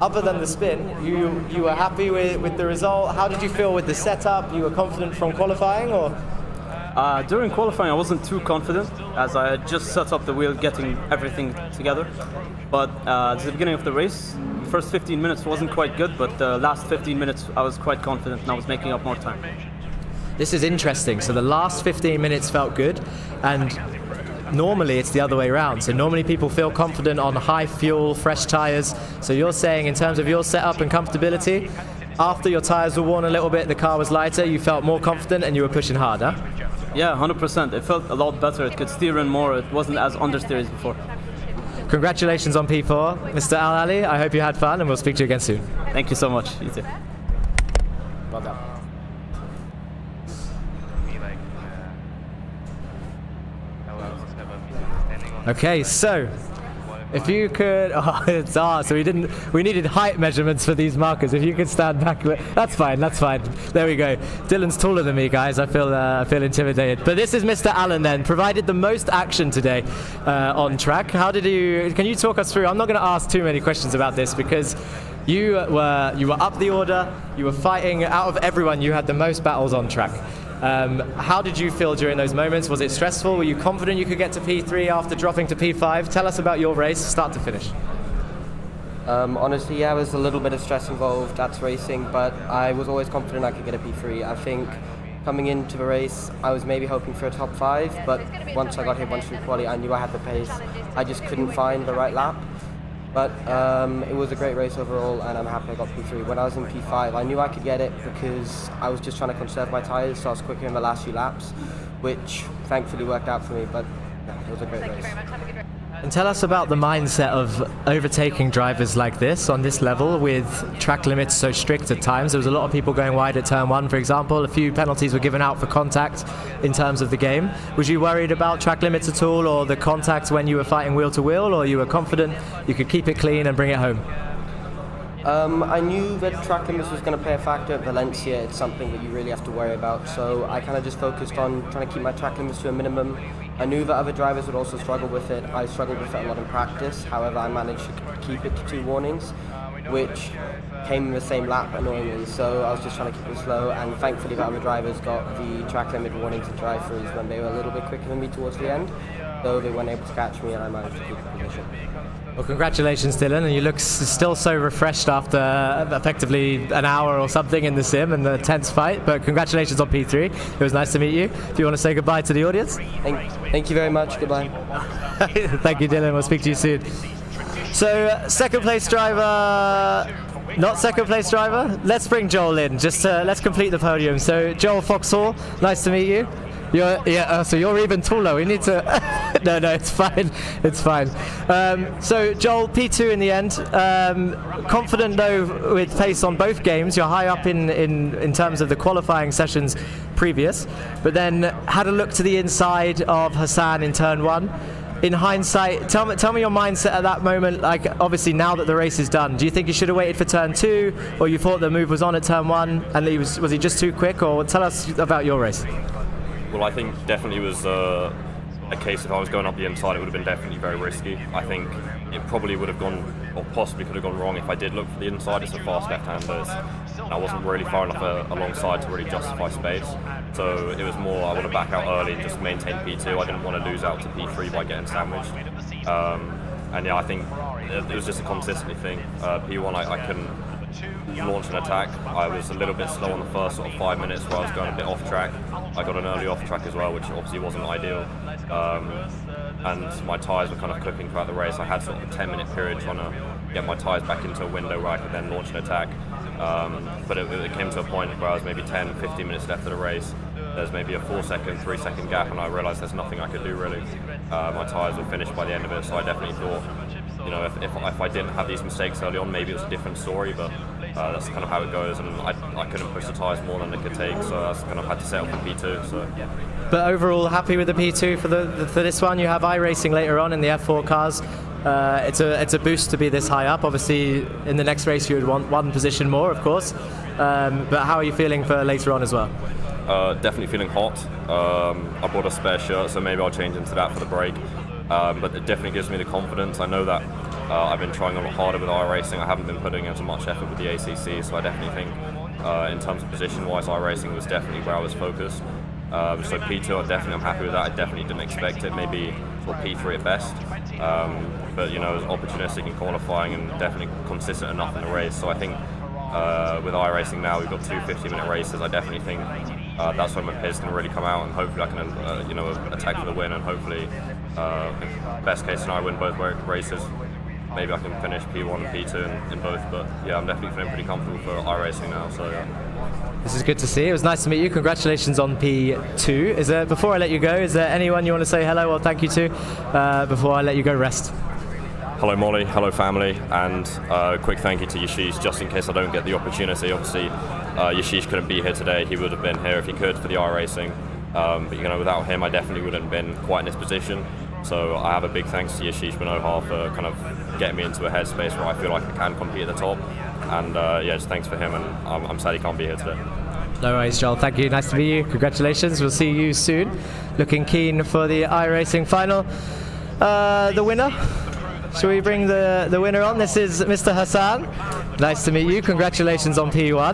L: Other than the spin, you were happy with the result. How did you feel with the setup? You were confident from qualifying, or?
P: During qualifying, I wasn't too confident, as I had just set up the wheel, getting everything together. But at the beginning of the race, the first 15 minutes wasn't quite good, but the last 15 minutes I was quite confident and I was making up more time.
L: This is interesting. So the last 15 minutes felt good, and normally it's the other way around. So normally people feel confident on high fuel, fresh tyres. So you're saying in terms of your setup and comfortability, after your tyres were worn a little bit, the car was lighter, you felt more confident and you were pushing harder?
P: Yeah, 100%. It felt a lot better. It could steer in more. It wasn't as understeer as before.
L: Congratulations on P4, Mr. Al Ali. I hope you had fun and we'll speak to you again soon.
P: Thank you so much. You too.
L: Well done. Okay, so if you could, so we needed height measurements for these markers. If you could stand back, that's fine. There we go. Dylan's taller than me, guys. I feel intimidated. But this is Mr. Allen then, provided the most action today on track. Can you talk us through? I'm not going to ask too many questions about this because you were up the order, you were fighting. Out of everyone, you had the most battles on track. How did you feel during those moments? Was it stressful? Were you confident you could get to P3 after dropping to P5? Tell us about your race, start to finish.
Q: Honestly, yeah, there was a little bit of stress involved. That's racing, but I was always confident I could get a P3. I think coming into the race, I was maybe hoping for a top 5, but once I got here once through quali, I knew I had the pace. I just couldn't find the right lap. But it was a great race overall, and I'm happy I got P3. When I was in P5, I knew I could get it because I was just trying to conserve my tyres, so I was quicker in the last few laps, which thankfully worked out for me, but yeah, it was a great race.
L: And tell us about the mindset of overtaking drivers like this on this level with track limits so strict at times. There was a lot of people going wide at turn 1, for example. A few penalties were given out for contact in terms of the game. Was you worried about track limits at all, or the contact when you were fighting wheel to wheel, or you were confident you could keep it clean and bring it home?
Q: I knew that track limits was going to play a factor at Valencia. It's something that you really have to worry about. So I kind of just focused on trying to keep my track limits to a minimum. I knew that other drivers would also struggle with it. I struggled with it a lot in practice. However, I managed to keep it to 2 warnings, which came in the same lap annoyingly. So I was just trying to keep it slow, and thankfully the other drivers got the track limit warnings and drive-throughs when they were a little bit quicker than me towards the end. So they weren't able to catch me, and I managed to keep the position.
L: Well, congratulations, Dylan, and you look still so refreshed after effectively an hour or something in the sim and the tense fight, but congratulations on P3. It was nice to meet you. Do you want to say goodbye to the audience?
Q: Thank you very much. Goodbye.
L: Thank you, Dylan. We'll speak to you soon. So, second place driver... Not second place driver? Let's bring Joel in, just let's complete the podium. So, Joel Foxhall, nice to meet you. So you're even taller. We need to. No, it's fine. It's fine. So Joel, P2 in the end. Confident though with pace on both games. You're high up in terms of the qualifying sessions previous, but then had a look to the inside of Hassan in turn 1. In hindsight, tell me your mindset at that moment. Like, obviously now that the race is done, do you think you should have waited for turn 2, or you thought the move was on at turn 1 and was he just too quick? Or tell us about your race.
R: Well, I think definitely was a case if I was going up the inside, it would have been definitely very risky. I think it probably would have gone, or possibly could have gone wrong if I did look for the inside. It's a fast left-hander. I wasn't really far enough alongside to really justify space. So it was more, I want to back out early and just maintain P2. I didn't want to lose out to P3 by getting sandwiched. And yeah, I think it was just a consistency thing. P1, I couldn't launch an attack. I was a little bit slow on the first sort of 5 minutes where I was going a bit off track. I got an early off track as well, which obviously wasn't ideal. And my tyres were kind of cooking throughout the race. I had sort of a 10-minute period trying to get my tyres back into a window where I could then launch an attack. But it came to a point where I was maybe 10, 15 minutes left of the race. There's maybe a 4-second, 3-second gap, and I realised there's nothing I could do really. My tyres were finished by the end of it, so I definitely thought, you know, if I didn't have these mistakes early on, maybe it was a different story, but that's kind of how it goes, and I couldn't push the tyres more than they could take, so I kind of had to settle for P2. So.
L: But overall, happy with the P2 for this one. You have iRacing later on in the F4 cars. It's a boost to be this high up. Obviously, in the next race you would want one position more, of course. But how are you feeling for later on as well?
R: Definitely feeling hot. I bought a spare shirt, so maybe I'll change into that for the break. But it definitely gives me the confidence. I know that I've been trying a lot harder with iRacing. I haven't been putting as much effort with the ACC, so I definitely think in terms of position-wise, iRacing was definitely where I was focused. So P2, I'm happy with that. I definitely didn't expect it. Maybe sort of P3 at best. But you know, it was opportunistic in qualifying and definitely consistent enough in the race. So I think with iRacing now, we've got two 50-minute races. I definitely think that's when my pace can really come out, and hopefully I can, you know, attack for the win, and hopefully, best case scenario, win both races. Maybe I can finish P1 and P2 in both, but yeah, I'm definitely feeling pretty comfortable for iRacing now. So yeah.
L: This is good to see. It was nice to meet you. Congratulations on P2. Is there, before I let you go, is there anyone you want to say hello or thank you to before I let you go rest?
R: Hello Molly, hello family, and a quick thank you to Yashish, just in case I don't get the opportunity. Obviously, Yashish couldn't be here today. He would have been here if he could for the iRacing, but you know, without him, I definitely wouldn't have been quite in this position. So I have a big thanks to Yashish Manohar for kind of getting me into a headspace where I feel like I can compete at the top. And yeah, just thanks for him, and I'm sad he can't be here today.
L: No worries, Joel. Thank you. Nice to meet you. Congratulations. We'll see you soon. Looking keen for the iRacing final. The winner. Shall we bring the winner on? This is Mr. Hassan. Nice to meet you. Congratulations on P1.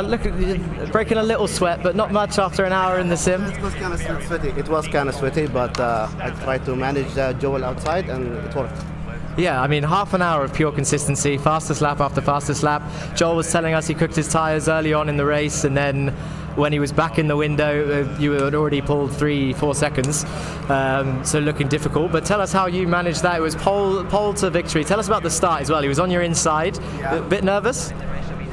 L: Look at you, breaking a little sweat, but not much after an hour in the sim.
S: It was kind of sweaty. It was kind of sweaty, but I tried to manage Joel outside, and it worked.
L: Yeah, I mean, half an hour of pure consistency, fastest lap after fastest lap. Joel was telling us he cooked his tyres early on in the race, and then when he was back in the window, you had already pulled 3-4 seconds, so looking difficult. But tell us how you managed that. It was pole to victory. Tell us about the start as well. He was on your inside, a bit nervous?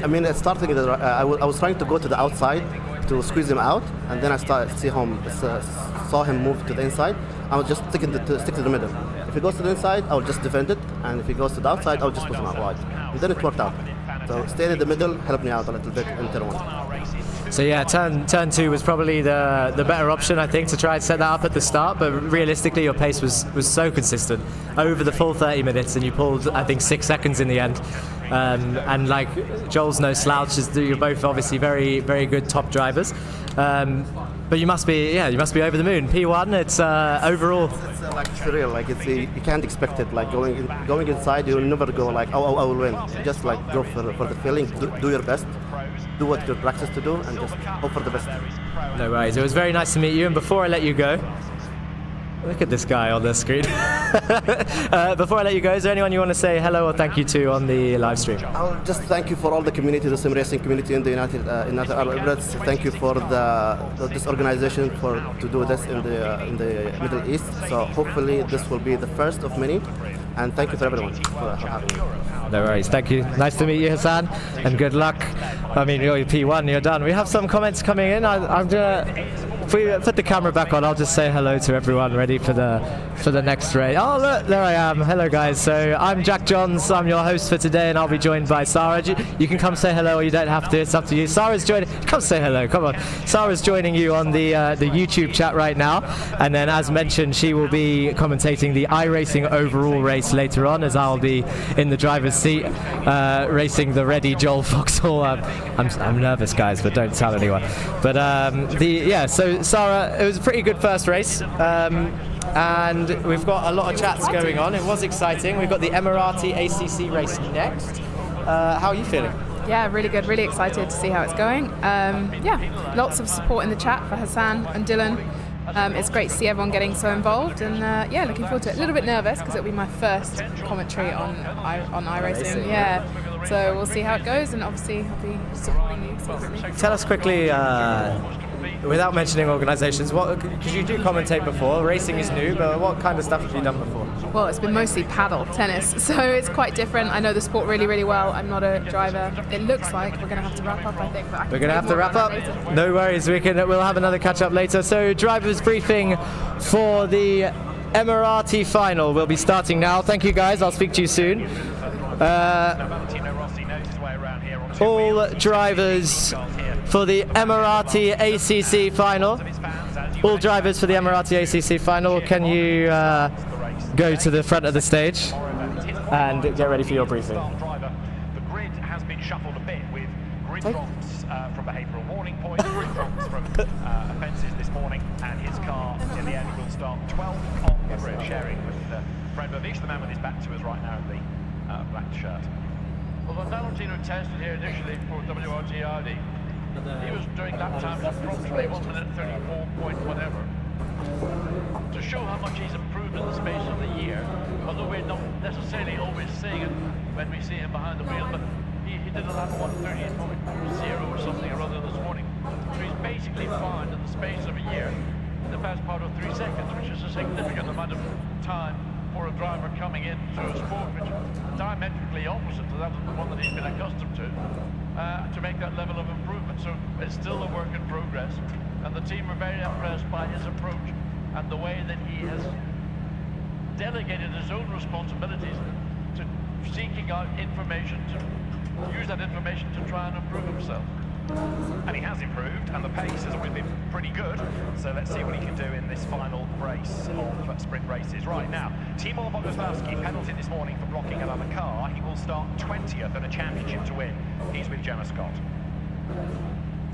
S: I mean, starting, I was trying to go to the outside to squeeze him out, and then I saw him move to the inside. I was just stick to the middle. If he goes to the inside, I'll just defend it, and if he goes to the outside, I'll just push him out wide. And then it worked out. So staying in the middle helped me out a little bit in turn 1.
L: So yeah, turn 2 was probably the better option, I think, to try and set that up at the start. But realistically, your pace was so consistent over the full 30 minutes, and you pulled, I think, 6 seconds in the end. And like Joel's no slouch, you're both obviously very, very good top drivers. But you must be over the moon. P1, it's overall.
S: It's like surreal. Like you can't expect it. Like going inside, you'll never go like, oh, I will win. You just like go for the feeling. Do your best. Do what you're practiced to do, and just hope for the best.
L: No worries. It was very nice to meet you. And before I let you go, look at this guy on the screen. Before I let you go, is there anyone you want to say hello or thank you to on the live stream?
S: I'll just thank you for all the community, the sim racing community in the United Arab Emirates. Thank you for this organization to do this in the Middle East. So hopefully this will be the first of many. And thank you for everyone for having me.
L: No worries. Thank you. Nice to meet you, Hassan, and good luck. I mean, you're P1, you're done. We have some comments coming in. I'm gonna. If we put the camera back on, I'll just say hello to everyone ready for the next race. Oh look, there I am. Hello guys. So I'm Jack Johns. I'm your host for today, and I'll be joined by Sarah. You can come say hello, or you don't have to. It's up to you. Sarah's joining. Come say hello. Come on. Sarah's joining you on the YouTube chat right now, and then as mentioned, she will be commentating the iRacing overall race later on, as I'll be in the driver's seat racing the ready Joel Foxhall. I'm nervous, guys, but don't tell anyone. But so Sarah, it was a pretty good first race, and we've got a lot of chats going on. It was exciting. We've got the Emirati ACC race next. How are you feeling?
T: Yeah, really good. Really excited to see how it's going. Yeah, lots of support in the chat for Hassan and Dylan. It's great to see everyone getting so involved, and yeah, looking forward to it. A little bit nervous because it'll be my first commentary on iRacing. Yeah, so we'll see how it goes, and obviously I'll be supporting you secretly.
L: Tell us quickly, without mentioning organisations, because you do commentate before. Racing is new, but what kind of stuff have you done before?
T: Well, it's been mostly paddle tennis, so it's quite different. I know the sport really, really well. I'm not a driver. It looks like we're going to have to wrap up, I think. But
L: we're going to have to wrap up. No worries. We'll have another catch up later. So drivers briefing for the Emirati final will be starting now. Thank you guys. I'll speak to you soon. All drivers for the Emirati ACC final. All drivers for the Emirati ACC final, can you go to the front of the stage and get ready for your briefing?
B: The grid has been shuffled a bit with grid drops from behavioural warning points, grid drops from offences this morning, and his car in the end will start 12 on the grid, sharing with Fred Vervish, the man with his back to us right now in the black shirt.
A: Well, Valentino tested here initially for WRTRD. He was doing lap times approximately 1 minute 34 point whatever. To show how much he's improved in the space of the year, although we're not necessarily always seeing it when we see him behind the wheel, but he he did a lap 1:38.0 or something or other this morning. So he's basically found in the space of a year the best part of 3 seconds, which is a significant amount of time for a driver coming into a sport which is diametrically opposite to that of the one that he's been accustomed to make that level of improvement. So it's still a work in progress, and the team are very impressed by his approach and the way that he has delegated his own responsibilities to seeking out information, to use that information to try and improve himself.
B: And he has improved, and the pace has always been pretty good. So let's see what he can do in this final race of sprint races. Right now, Timur Boguslavski, penalty this morning for blocking another car. He will start 20th in a championship to win. He's with Gemma Scott.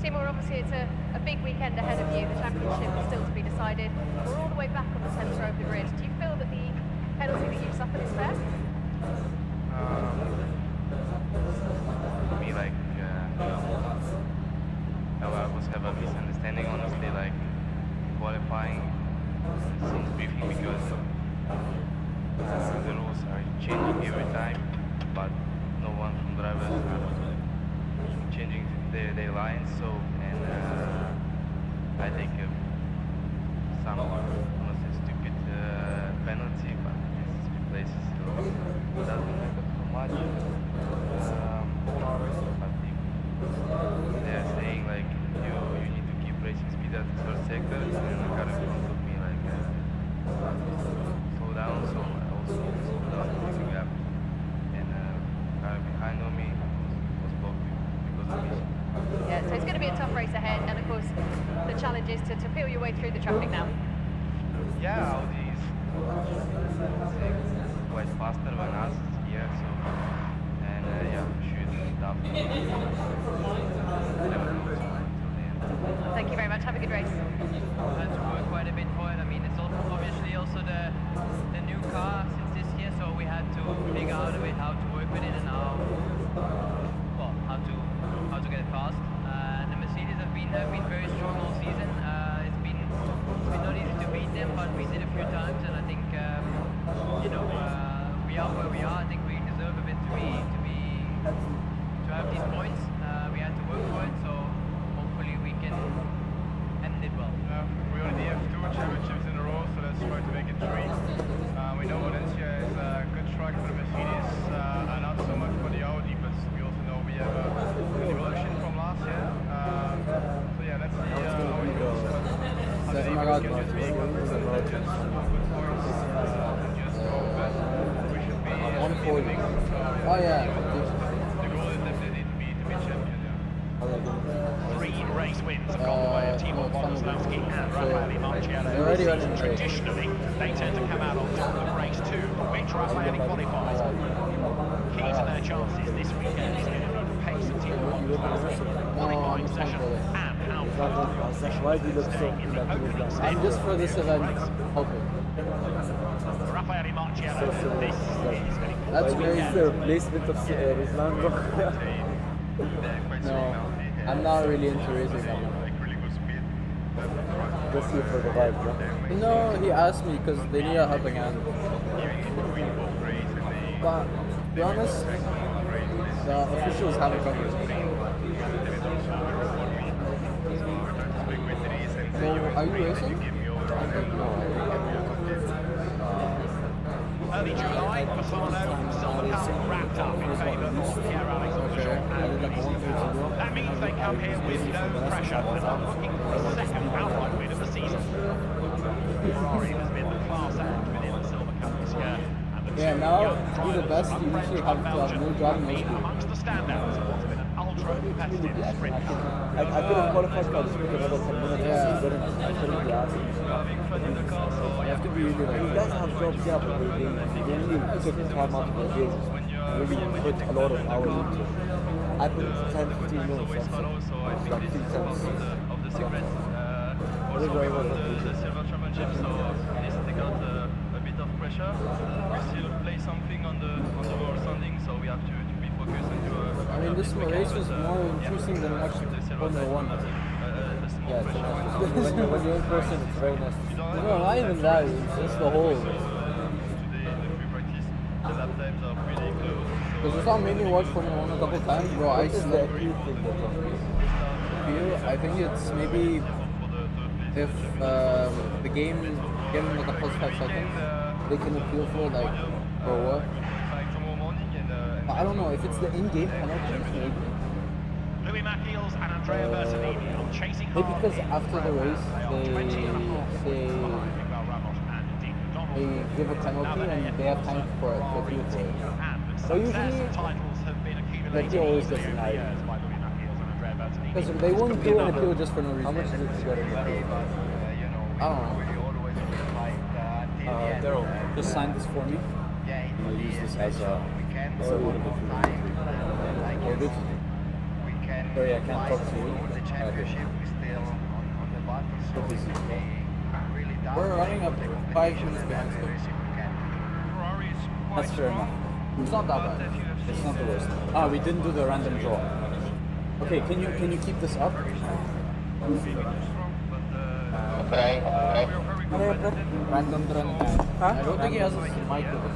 C: Timur, obviously it's a big weekend ahead of you. The championship is still to be decided. We're all the way back on the 10th row of the grid. Do you feel that the penalty that you've suffered is fair?
D: For me, like, I was have a misunderstanding, honestly, like, qualifying seems beefy because the rules are changing every time, but no one from drivers are changing their lines, so, and I think some, honestly, stupid penalty, but it's places, so it doesn't matter so much. But if they're saying, like, you need to keep racing speed at the third sector, and the car in front of me, like, slow down, so I also slowed down to make a gap, and the car behind on me was blocked because of me.
C: Yeah, so it's going to be a tough race ahead, and of course the challenge is to feel your way through the traffic now.
D: Yeah, Audi is quite faster than us here, so, and yeah, should stop.
C: Thank you very much. Have a good race.
E: I had to work quite a bit for it. I mean, it's obviously also the new car since this year, so we had to figure out a bit how to work with it and how to get it fast. The Mercedes have been very strong all season. It's been not easy to beat them, but we did a few times, and I think we are where we are. I think we deserve a bit to have these points. We had to work for it, so hopefully we can end it well.
F: We already have 2 championships in a row, so let's try to make it 3. We know Valencia is a good track for the Mercedes, and not so much for the Audi, but we also know we have an evolution from last year. So yeah, let's see how it goes. But I think we can just be we should be in the mix.
I: Oh yeah.
F: The goal is definitely to be champion. Yeah.
B: 3 race wins have gone the way of Timur Boguslavski and Raffaele Marciello. Traditionally, they tend to come out on top of race 2, for which Raffaele qualifies. Key to their chances this weekend is going to be the pace of Timur Boguslavski, qualifying session, and how fast the staying in the opening stint.
I: I'm just for this event hoping.
B: Raffaele Marciello, this is going to be
I: That's very
B: weekend.
I: replacement of Rislango. No, I'm not really into racing that much. Just here for the vibe, bro. No, he asked me because they need a helping hand. But to be honest, the officials haven't come with me. So, are you racing?
B: Early July, Fasano, Silver Cup wrapped up in favour of Pierre-Alexandre and that means they come here with no pressure and are looking for a second outright win of the season. Ferrari has been the class act within the Silver Cup this year.
I: Yeah, now to be the best, you usually have to have no driving no speed.
B: Amongst the standouts of what's been an ultra-competitive sprint cup.
I: I could have qualified for this because I got 10 minutes. Yeah. I couldn't be asked. You have to be really like... You guys have jobs, yeah, but they really took time out of the game. Really put a lot of hours into it. I put 10-15 minutes.
H: Also, I think this is part of the secret. Also, we won the Silver Championship, so at least they got a bit of pressure. We still play something on the world standing, so we have to be focused and do
I: I mean, this race was more interesting than actually Formula 1. Yeah, when you're in person, it's very nice. No, not even that, it's just the whole.
H: Today in the free practice, the lap times are pretty close, so
I: Because I saw mainly watch Formula 1 a couple times, bro. I slept. I think it's maybe if the game given like a plus 5 seconds, they can appeal for like for what? I don't know if it's the in-game penalties, maybe.
B: Louis Machiels and Andrea Bertolini on chasing
I: maybe because after the race they give a penalty and they have time for it to appeal for it. So usually they always get denied. Because they won't do an appeal just for no reason. How much is it to get an appeal? I don't know. Daryl, just sign this for me. I'm gonna use this as a mortgage. Sorry, I can't talk to you. So busy. We're running up 5 minutes behind schedule. That's fair enough. It's not that bad. It's not the worst. Ah, we didn't do the random draw. Okay, can you keep this up?
N: Okay.
I: Random draw. Huh? I don't think he has a mic with us.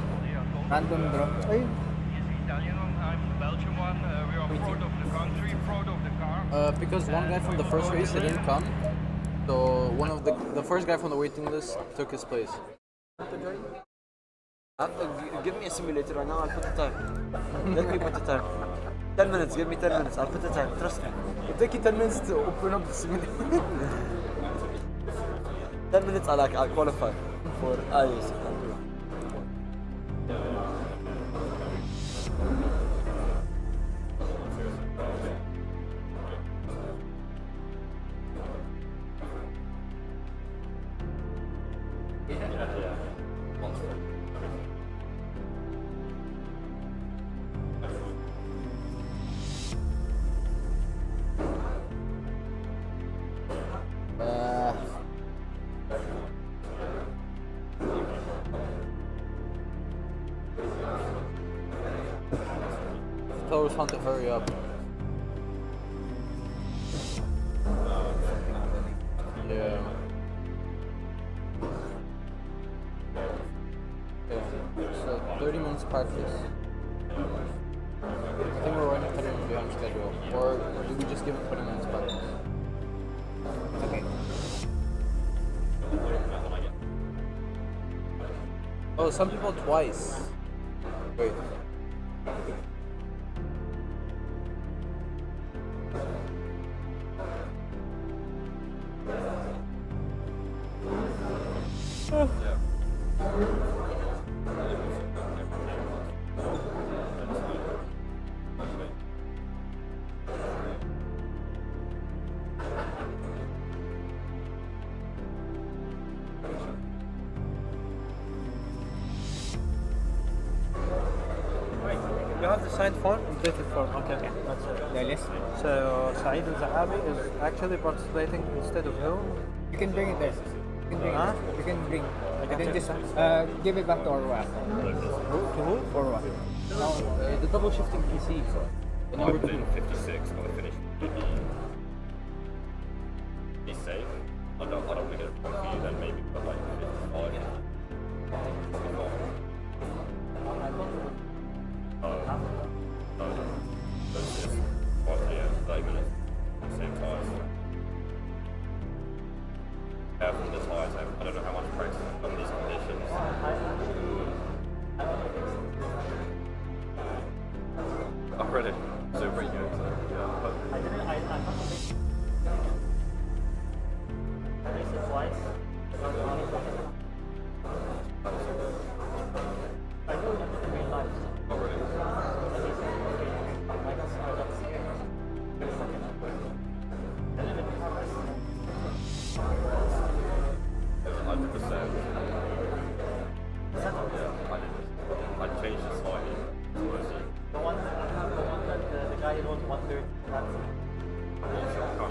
I: Random draw. Because one guy from the first race he didn't come, so one of the first guy from the waiting list took his place.
U: Give me a simulator right now, I'll put the time. Let me put the time. 10 minutes, give me 10 minutes, I'll put the time, trust me.
I: It'll take you 10 minutes to open up the simulator.
U: 10 minutes I'll qualify for yes.
I: Tell Ruslan to hurry up. Yeah. So 30 minutes practice. I think we're running 30 minutes behind schedule. Or do we just give him 20 minutes practice? Okay. Oh, some people twice. Wait.
V: You have the signed form? Completed form, okay. That's it. Yeah, yes. So Saeed al-Zahabi is actually participating instead of him.
I: You can bring it there. You can bring it. You can bring. And then just give it back to Orwa.
V: To who?
I: Orwa. No, the double shifting PC.
R: I would have been 56 when I finished. Be safe. I don't want to get a point for you then maybe, but like 55. That's just 30 minutes, same tires. Yeah, from the tires, I don't know how much practice on these conditions. Oh, really? So pretty good. I raced it twice. I know you have green lights. Oh, really? I changed it slightly. The one that the guy wrote 1/3. I'm not sure.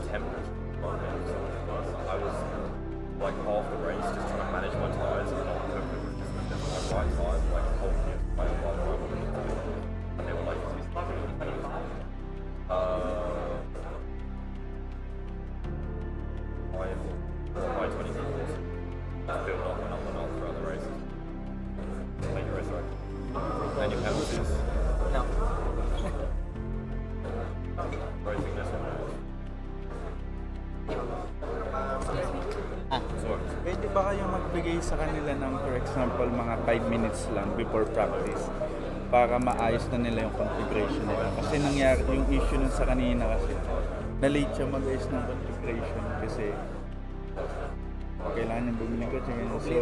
R: 10 minutes. I was like half the race just trying to manage my tyres and not put them just my right tyres, like the whole year, my right and they were like, my 24s just build up and up throughout the races. Make your race right. And your penalties.
U: No.
R: Racing this one.
G: Pwede ba kayong magbigay sa kanila ng, for example, mga 5 minutes lang before practice para maayos na nila yung configuration nila? Kasi nangyari yung issue nun sa kanina kasi na-late siya mag-ayos ng configuration kasi kailangan niyang bumili ko siya. So,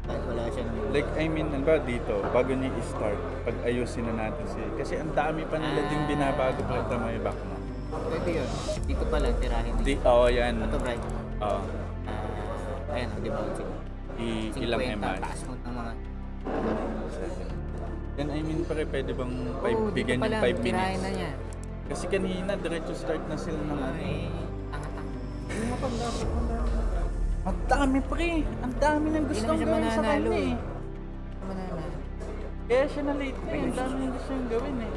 U: wala siyang...
G: like, I mean, ano ba dito, bago niya i-start, pag ayusin na natin siya. Kasi ang dami pa nila din binabago pa ito may back na.
U: Pwede yun. Dito pa lang tirahin.
G: Oo, yan.
U: Ito, Brian.
G: Oo.
U: Ayan, di ba?
G: Ilang
U: 50,
G: MR?
U: taas mo ng mga...
G: Then I mean, pwede bang bigyan yung 5 minutes?
U: Na niya.
G: Kasi kanina, diretso start na sila ng ano. Ang dami pre! Ang dami ng gustong gawin sa kanya eh. Kaya siya na late na eh. Ang dami ng gustong gawin eh.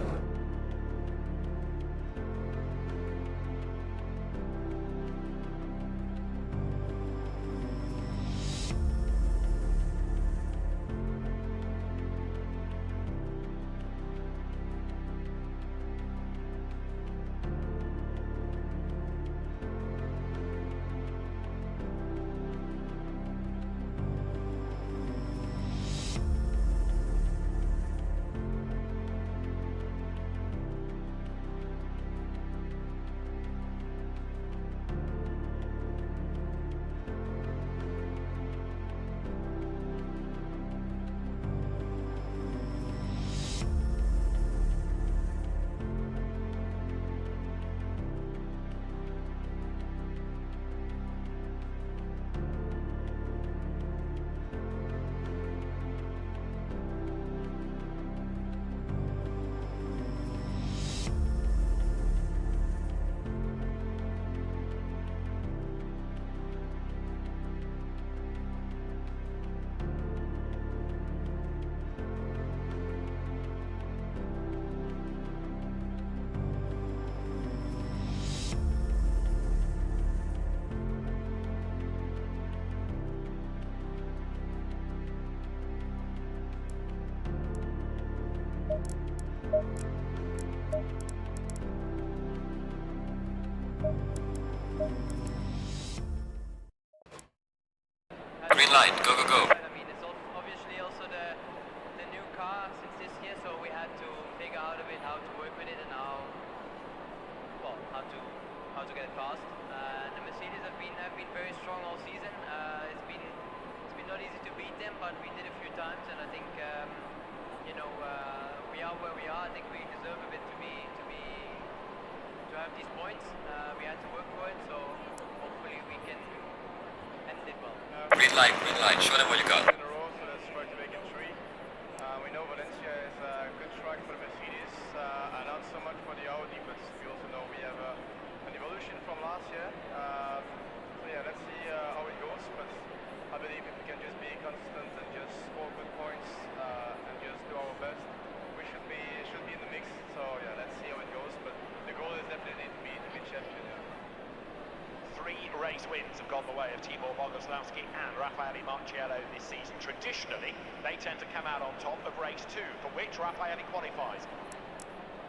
M: Green light, go, go, go.
E: I mean, it's obviously also the new car since this year, so we had to figure out a bit how to work with it and how to get it fast. The Mercedes have been very strong all season. It's been not easy to beat them, but we did a few times, and I think we are where we are. I think we deserve a bit to have these points. We had to work for it, so hopefully we can end it well.
M: Green light, show them what you got.
F: In a row, so let's try to make it 3. We know Valencia is a good track for the Mercedes, and not so much for the Audi, but we also know we have an evolution from last year. So yeah, let's see how it goes, but I believe if we can just be consistent and just score good points and just do our best, we should be in the mix. So yeah, let's see how it goes, but the goal is definitely to be champion. Yeah.
B: 3 race wins have gone the way of Tibor Bogoslavsky and Raffaele Marciello this season. Traditionally, they tend to come out on top of race 2, for which Raffaele qualifies.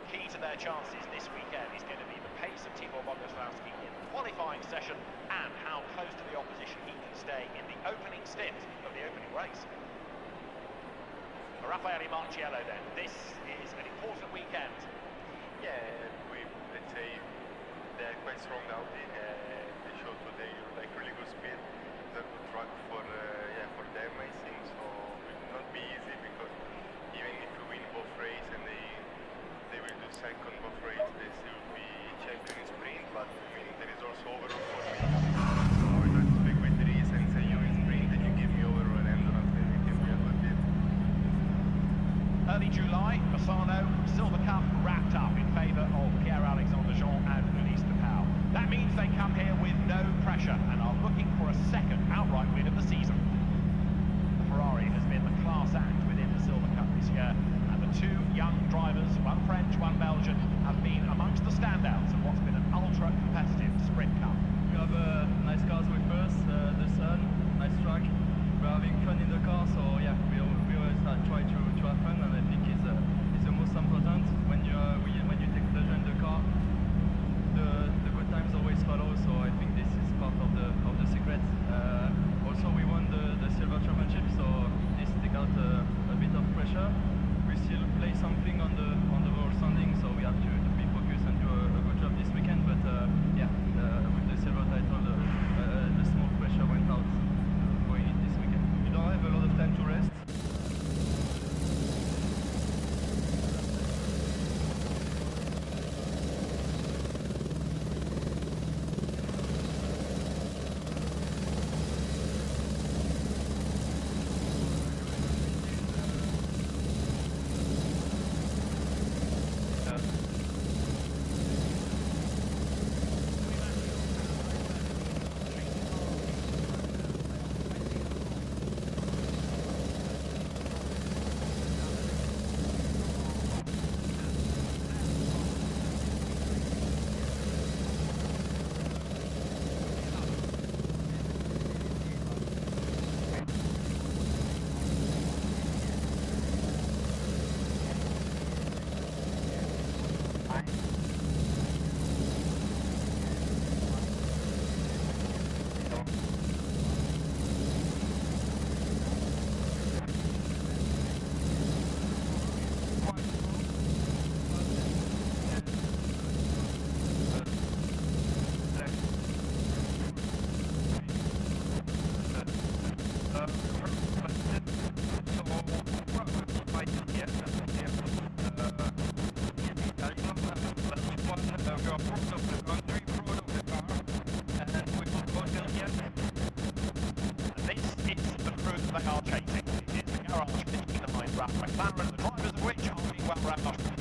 B: Key to their chances this weekend is going to be the pace of Tibor Bogoslavsky in the qualifying session and how close to the opposition he can stay in the opening stint of the opening race. For Raffaele Marciello then, this is an important weekend.
F: Yeah, let's say they're quite strong now. They showed today like really good speed. They're good track for them, I think. So it will not be easy because even if we win both races and they will do second both races, they still will be champion in sprint. But I mean the results overall for me. So I try to speak with Dries and say you in sprint and you give me overall an endurance, then we can be a good bit.
B: Early July, Bassano Silver Cup wrapped up in favour of Pierre-Alexandre Jean and Ulysse Lepau. That means they come a second outright win of the season. The Ferrari has been the class act within the Silver Cup this year, and the two young drivers, one French, one Belgian, have been amongst the standouts of what's been an ultra-competitive sprint cup.
H: We have nice cars with us, the sun, nice track. We're having fun in the car, so yeah, we always try to have fun, and I think it's the most important when you take pleasure in the car. The good times always follow, so I think this is part of the secret. Also, we won the silver championship, so this take out a bit of pressure. We still play something on the overall standing, so we have to be focused and do a good job this weekend. But yeah, with the silver title, the small pressure went out going in this weekend. You don't have a lot of time to rest.
B: They are chasing. It's the garage pitching behind Ralph McLaren, the drivers of which are being well wrapped up.